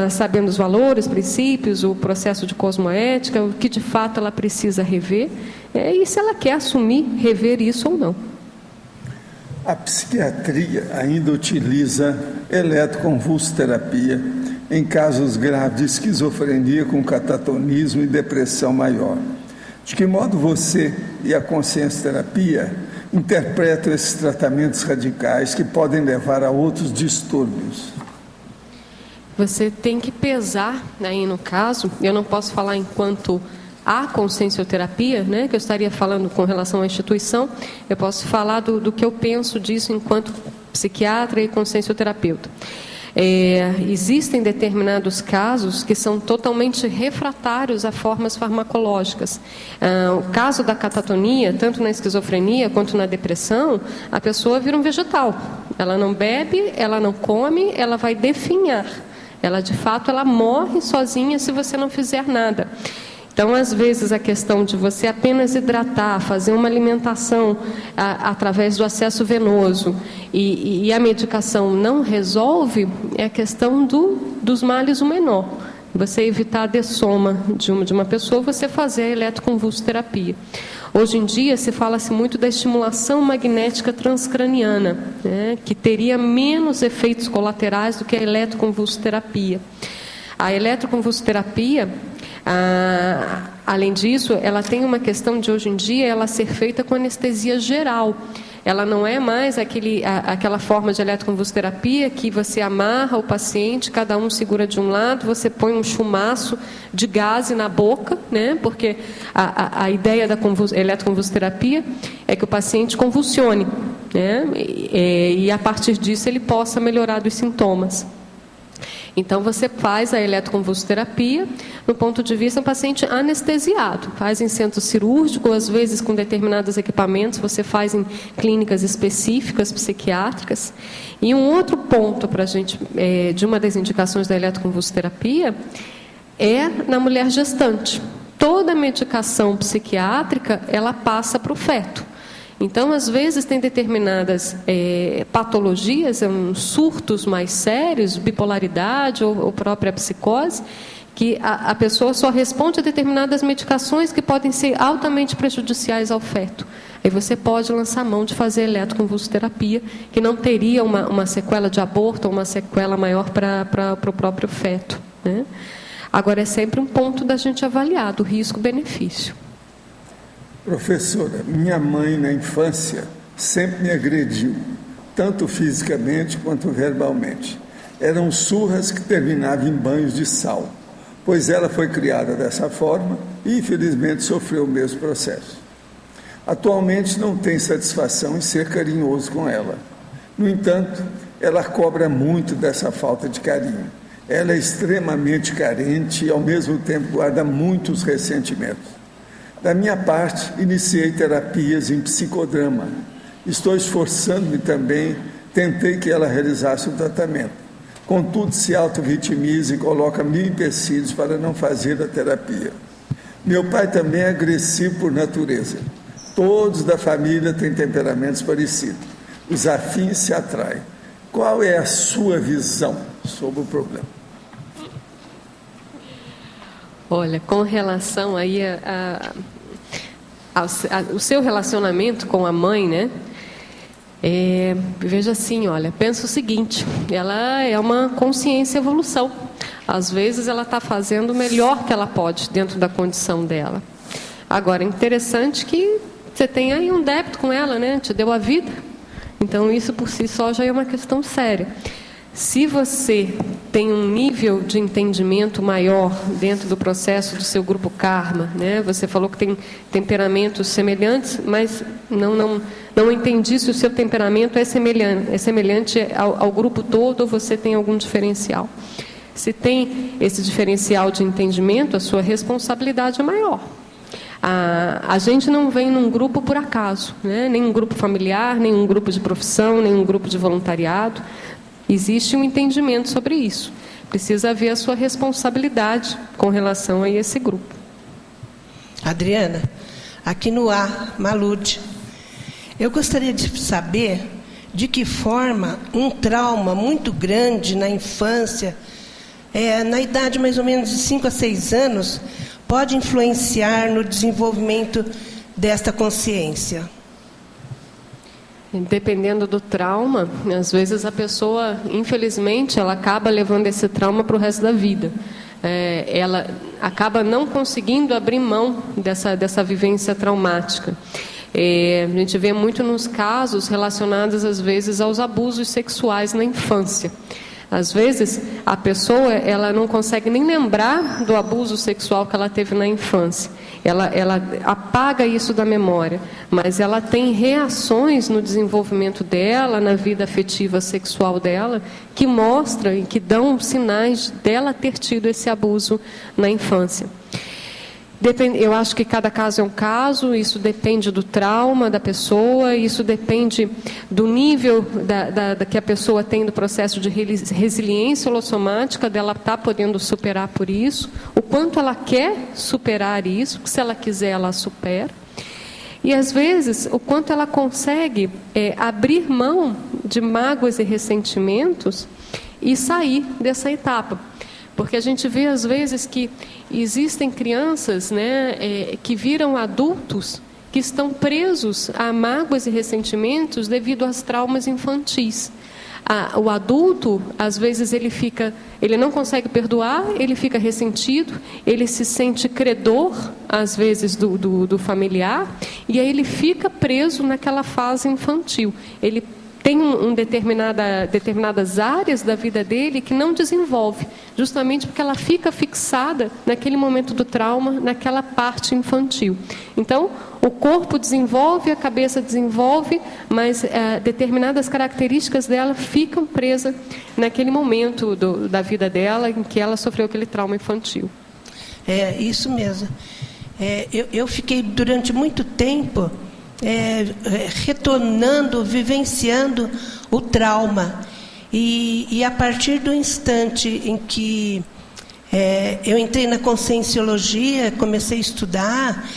Sabendo os valores, princípios, o processo de cosmoética, o que de fato ela precisa rever, e se ela quer assumir, rever isso ou não. A psiquiatria ainda utiliza eletroconvulsoterapia em casos graves de esquizofrenia com catatonismo e depressão maior. De que modo você e a consciencioterapia interpretam esses tratamentos radicais que podem levar a outros distúrbios? Você tem que pesar, aí no caso, eu não posso falar enquanto a consciencioterapia, né, que eu estaria falando com relação à instituição, eu posso falar do que eu penso disso enquanto psiquiatra e consciencioterapeuta. Existem determinados casos que são totalmente refratários a formas farmacológicas. O caso da catatonia, tanto na esquizofrenia quanto na depressão, a pessoa vira um vegetal. Ela não bebe, ela não come, ela vai definhar. Ela, de fato, ela morre sozinha se você não fizer nada. Então, às vezes, a questão de você apenas hidratar, fazer uma alimentação através do acesso venoso e a medicação não resolve, é a questão dos males o menor. Você evitar a dessoma de uma pessoa, você fazer a eletroconvulsoterapia. Hoje em dia, se fala-se muito da estimulação magnética transcraniana, né, que teria menos efeitos colaterais do que a eletroconvulsoterapia. A eletroconvulsoterapia, além disso, ela tem uma questão de, hoje em dia, ela ser feita com anestesia geral. Ela não é mais aquela forma de eletroconvulsoterapia que você amarra o paciente, cada um segura de um lado, você põe um chumaço de gaze na boca, né? Porque a ideia da eletroconvulsoterapia é que o paciente convulsione, né? E a partir disso ele possa melhorar dos sintomas. Então, você faz a eletroconvulsoterapia no ponto de vista do paciente anestesiado. Faz em centro cirúrgico, às vezes com determinados equipamentos, você faz em clínicas específicas, psiquiátricas. E um outro ponto para a gente, de uma das indicações da eletroconvulsoterapia, é na mulher gestante. Toda medicação psiquiátrica, ela passa para o feto. Então, às vezes, tem determinadas patologias, surtos mais sérios, bipolaridade ou própria psicose, que a pessoa só responde a determinadas medicações que podem ser altamente prejudiciais ao feto. Aí você pode lançar mão de fazer eletroconvulsoterapia, que não teria uma sequela de aborto ou uma sequela maior para o próprio feto, né? Agora, é sempre um ponto da gente avaliar, do risco-benefício. Professora, minha mãe na infância sempre me agrediu, tanto fisicamente quanto verbalmente. Eram surras que terminavam em banhos de sal, pois ela foi criada dessa forma e, infelizmente, sofreu o mesmo processo. Atualmente não tem satisfação em ser carinhoso com ela. No entanto, ela cobra muito dessa falta de carinho. Ela é extremamente carente e, ao mesmo tempo, guarda muitos ressentimentos. Da minha parte, iniciei terapias em psicodrama. Estou esforçando-me também, tentei que ela realizasse o tratamento. Contudo, se auto-vitimiza e coloca 1000 empecilhos para não fazer a terapia. Meu pai também é agressivo por natureza. Todos da família têm temperamentos parecidos. Os afins se atraem. Qual é a sua visão sobre o problema? Olha, com relação aí o seu relacionamento com a mãe, né? Veja assim, olha, pensa o seguinte, ela é uma consciência evolução. Às vezes ela está fazendo o melhor que ela pode dentro da condição dela. Agora, é interessante que você tem aí um débito com ela, né? Te deu a vida. Então, isso por si só já é uma questão séria. Se você tem um nível de entendimento maior dentro do processo do seu grupo karma, né? Você falou que tem temperamentos semelhantes, mas não entendi se o seu temperamento é semelhante ao grupo todo ou você tem algum diferencial. Se tem esse diferencial de entendimento, a sua responsabilidade é maior. A gente não vem num grupo por acaso, né? Nem um grupo familiar, nem um grupo de profissão, nem um grupo de voluntariado. Existe um entendimento sobre isso. Precisa haver a sua responsabilidade com relação a esse grupo. Adriana, aqui no ar, Malude. Eu gostaria de saber de que forma um trauma muito grande na infância, na idade mais ou menos de 5 a 6 anos, pode influenciar no desenvolvimento desta consciência. Dependendo do trauma, às vezes a pessoa, infelizmente, ela acaba levando esse trauma para o resto da vida. Ela acaba não conseguindo abrir mão dessa vivência traumática. A gente vê muito nos casos relacionados, às vezes, aos abusos sexuais na infância. Às vezes, a pessoa ela não consegue nem lembrar do abuso sexual que ela teve na infância. Ela apaga isso da memória, mas ela tem reações no desenvolvimento dela, na vida afetiva sexual dela, que mostram e que dão sinais dela ter tido esse abuso na infância. Eu acho que cada caso é um caso, isso depende do trauma da pessoa, isso depende do nível que a pessoa tem do processo de resiliência holossomática, dela estar podendo superar por isso, o quanto ela quer superar isso, se ela quiser ela supera, e às vezes o quanto ela consegue abrir mão de mágoas e ressentimentos e sair dessa etapa. Porque a gente vê, às vezes, que existem crianças, né, que viram adultos que estão presos a mágoas e ressentimentos devido aos traumas infantis. O adulto, às vezes, ele não consegue perdoar, ele fica ressentido, ele se sente credor, às vezes, do familiar, e aí ele fica preso naquela fase infantil. Ele tem determinadas áreas da vida dele que não desenvolve, justamente porque ela fica fixada naquele momento do trauma, naquela parte infantil. Então, o corpo desenvolve, a cabeça desenvolve, mas determinadas características dela ficam presas naquele momento da vida dela em que ela sofreu aquele trauma infantil. É, isso mesmo. Eu fiquei durante muito tempo retornando, vivenciando o trauma. E a partir do instante em que eu entrei na conscienciologia, comecei a estudar,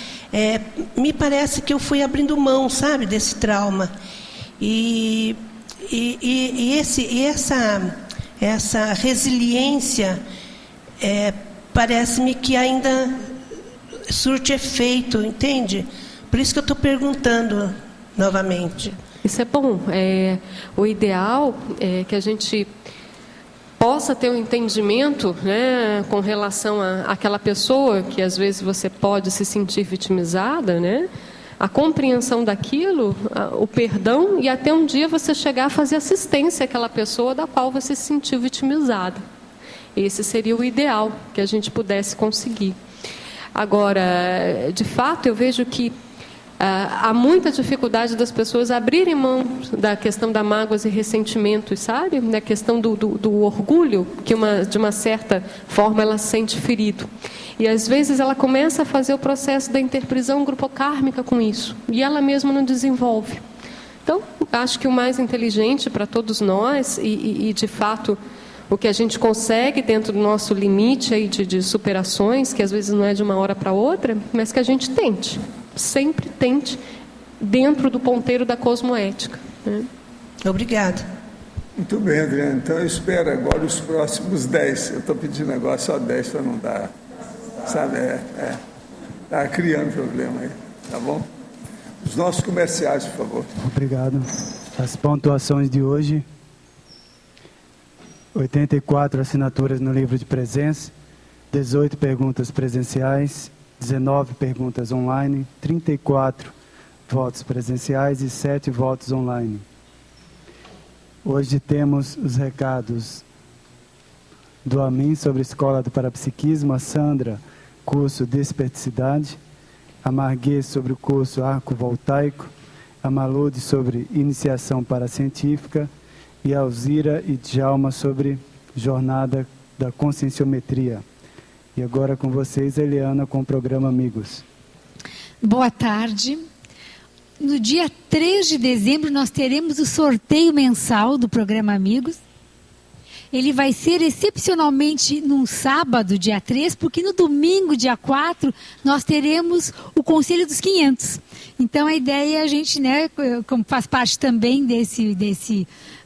me parece que eu fui abrindo mão, sabe, desse trauma. Essa resiliência parece-me que ainda surte efeito, entende? Por isso que eu estou perguntando novamente. Isso é bom. O ideal é que a gente possa ter um entendimento, né, com relação àquela pessoa que às vezes você pode se sentir vitimizada, né? A compreensão daquilo, o perdão, e até um dia você chegar a fazer assistência àquela pessoa da qual você se sentiu vitimizada. Esse seria o ideal que a gente pudesse conseguir. Agora, de fato, eu vejo que há muita dificuldade das pessoas abrirem mão da questão da mágoas e ressentimentos, sabe? Da questão do orgulho, que de uma certa forma ela sente ferido. E às vezes ela começa a fazer o processo da interprisão grupocármica com isso, e ela mesma não desenvolve. Então, acho que o mais inteligente para todos nós, e de fato o que a gente consegue dentro do nosso limite aí de superações, que às vezes não é de uma hora para outra, mas que a gente tente. Sempre tente dentro do ponteiro da cosmoética. Né? Obrigada. Muito bem, Adriana. Então eu espero agora os próximos 10. Eu estou pedindo agora só 10 para não dar, sabe? Está criando problema aí, tá bom? Os nossos comerciais, por favor. Obrigado. As pontuações de hoje: 84 assinaturas no livro de presença, 18 perguntas presenciais, 19 perguntas online, 34 votos presenciais e 7 votos online. Hoje temos os recados do Amin sobre a Escola do Parapsiquismo, a Sandra, curso Desperticidade, a Marguê sobre o curso Arco Voltaico, a Malude sobre Iniciação Paracientífica e a Alzira e Djalma sobre Jornada da Conscienciometria. E agora com vocês, Eliana, com o programa Amigos. Boa tarde. No dia 3 de dezembro, nós teremos o sorteio mensal do programa Amigos. Ele vai ser excepcionalmente num sábado, dia 3, porque no domingo, dia 4, nós teremos o Conselho dos 500. Então, a ideia é a gente, né, como faz parte também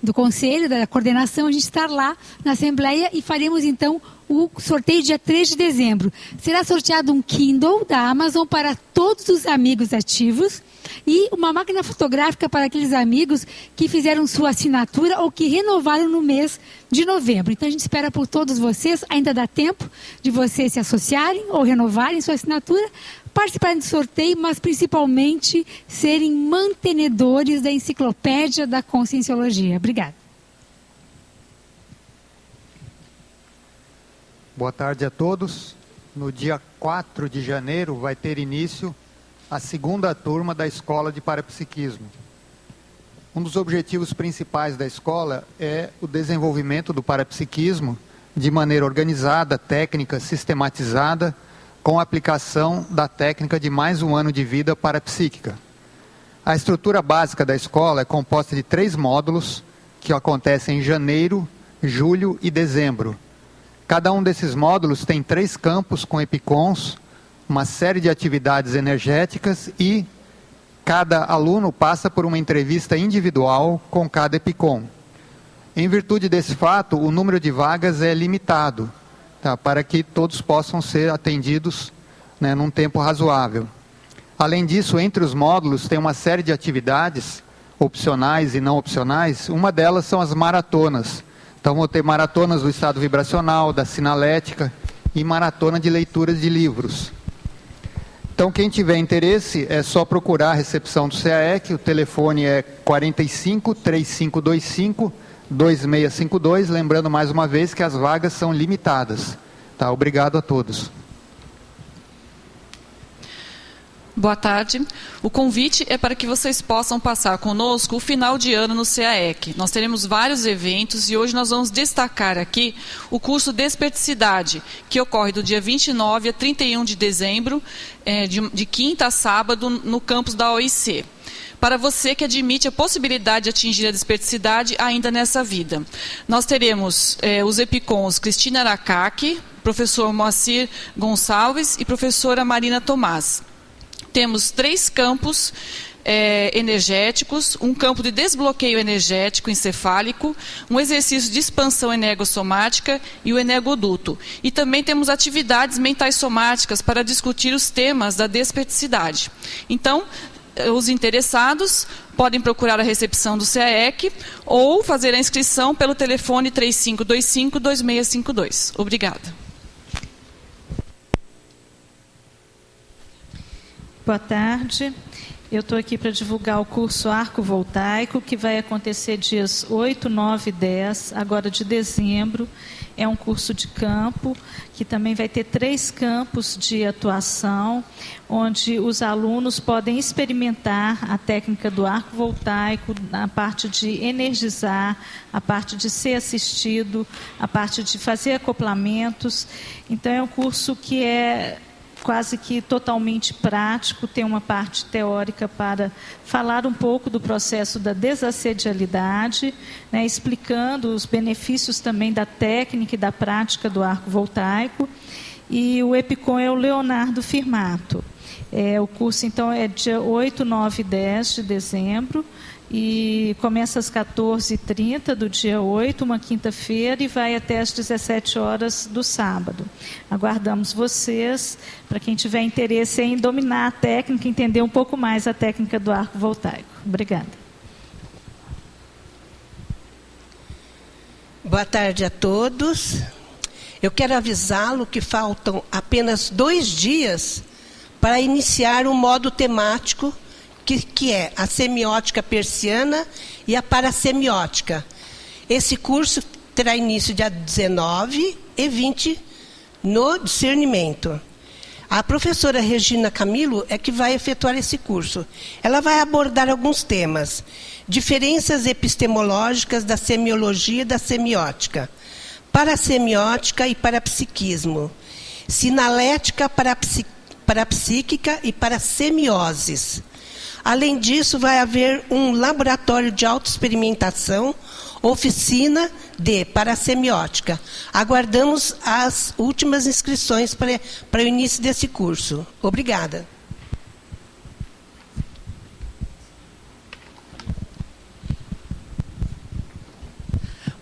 do Conselho, da coordenação, a gente estar lá na Assembleia e faremos, então, o sorteio dia 3 de dezembro. Será sorteado um Kindle da Amazon para todos os amigos ativos e uma máquina fotográfica para aqueles amigos que fizeram sua assinatura ou que renovaram no mês de novembro. Então a gente espera por todos vocês, ainda dá tempo de vocês se associarem ou renovarem sua assinatura, participarem do sorteio, mas principalmente serem mantenedores da enciclopédia da Conscienciologia. Obrigada. Boa tarde a todos. No dia 4 de janeiro vai ter início a segunda turma da Escola de Parapsiquismo. Um dos objetivos principais da escola é o desenvolvimento do parapsiquismo de maneira organizada, técnica, sistematizada, com a aplicação da técnica de mais um ano de vida parapsíquica. A estrutura básica da escola é composta de 3 módulos que acontecem em janeiro, julho e dezembro. Cada um desses módulos tem 3 campos com epicons, uma série de atividades energéticas e cada aluno passa por uma entrevista individual com cada epicon. Em virtude desse fato, o número de vagas é limitado, tá, para que todos possam ser atendidos, né, num tempo razoável. Além disso, entre os módulos tem uma série de atividades opcionais e não opcionais. Uma delas são as maratonas. Então, vou ter maratonas do estado vibracional, da sinalética e maratona de leituras de livros. Então, quem tiver interesse, é só procurar a recepção do CAEC, o telefone é 45 3525 2652, lembrando mais uma vez que as vagas são limitadas. Tá? Obrigado a todos. Boa tarde. O convite é para que vocês possam passar conosco o final de ano no CAEC. Nós teremos vários eventos e hoje nós vamos destacar aqui o curso Desperticidade, que ocorre do dia 29 a 31 de dezembro, de quinta a sábado, no campus da OIC. Para você que admite a possibilidade de atingir a desperticidade ainda nessa vida. Nós teremos os epicons Cristina Aracaki, professor Moacir Gonçalves e professora Marina Tomás. Temos 3 campos energéticos, um campo de desbloqueio energético encefálico, um exercício de expansão energossomática e o energoduto. E também temos atividades mentais somáticas para discutir os temas da desperticidade. Então, os interessados podem procurar a recepção do CAEC ou fazer a inscrição pelo telefone 3525-2652. Obrigada. Boa tarde. Eu estou aqui para divulgar o curso Arco Voltaico, que vai acontecer dias 8, 9 e 10, agora de dezembro. É um curso de campo, que também vai ter 3 campos de atuação, onde os alunos podem experimentar a técnica do arco voltaico, a parte de energizar, a parte de ser assistido, a parte de fazer acoplamentos. Então, é um curso que é quase que totalmente prático, tem uma parte teórica para falar um pouco do processo da desassedialidade, né, explicando os benefícios também da técnica e da prática do arco voltaico. E o EPICOM é o Leonardo Firmato. O curso, então, é dia 8, 9 e 10 de dezembro, e começa às 14h30 do dia 8, uma quinta-feira, e vai até às 17 horas do sábado. Aguardamos vocês, para quem tiver interesse em dominar a técnica, entender um pouco mais a técnica do arco voltaico. Obrigada. Boa tarde a todos. Eu quero avisá-lo que faltam apenas 2 dias para iniciar o modo temático, que é a semiótica persiana e a parasemiótica. Esse curso terá início dia 19 e 20 no discernimento. A professora Regina Camilo é que vai efetuar esse curso. Ela vai abordar alguns temas: diferenças epistemológicas da semiologia e da semiótica, parasemiótica e parapsiquismo, sinalética parapsíquica e parasemioses. Além disso, vai haver um laboratório de autoexperimentação, oficina de parasemiótica. Aguardamos as últimas inscrições para o início desse curso. Obrigada.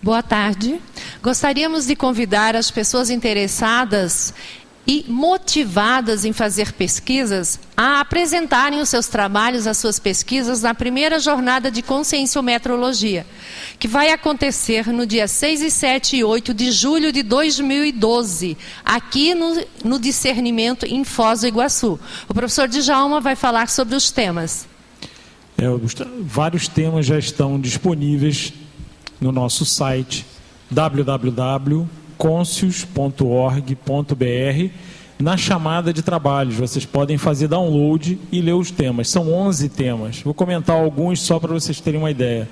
Boa tarde. Gostaríamos de convidar as pessoas interessadas e motivadas em fazer pesquisas a apresentarem os seus trabalhos, as suas pesquisas, na primeira jornada de conscienciometrologia, que vai acontecer no dia 6, 7 e 8 de julho de 2012, aqui no Discernimento, em Foz do Iguaçu. O professor Djalma vai falar sobre os temas. Vários temas já estão disponíveis no nosso site www.conscius.org.br. Na chamada de trabalhos, vocês podem fazer download e ler os temas. São 11 temas. Vou comentar alguns só para vocês terem uma ideia.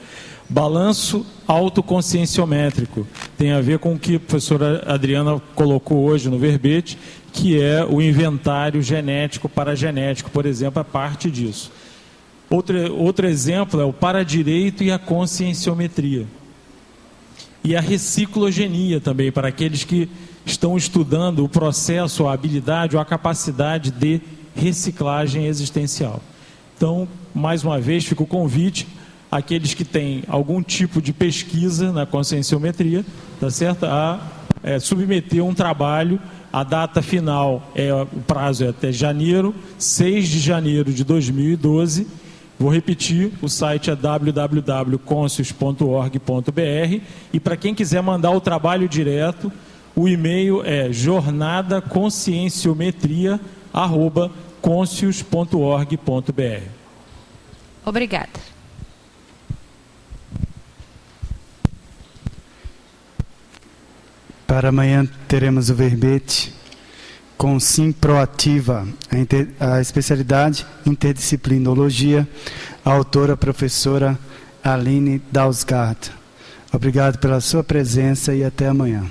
Balanço autoconscienciométrico. Tem a ver com o que a professora Adriana colocou hoje no verbete, que é o inventário genético, paragenético, por exemplo, a parte disso. Outro exemplo é o paradireito e a conscienciometria. E a reciclogenia também, para aqueles que estão estudando o processo, a habilidade ou a capacidade de reciclagem existencial. Então, mais uma vez, fica o convite àqueles que têm algum tipo de pesquisa na conscienciometria, tá certo? A submeter um trabalho. A data final, o prazo é até janeiro, 6 de janeiro de 2012. Vou repetir, o site é www.conscius.org.br, e para quem quiser mandar o trabalho direto, o e-mail é jornadaconscienciometria@conscius.org.br. Obrigada. Para amanhã teremos o verbete com Sim Proativa, a especialidade interdisciplinologia, a autora a professora Aline Dausgaard. Obrigado pela sua presença e até amanhã.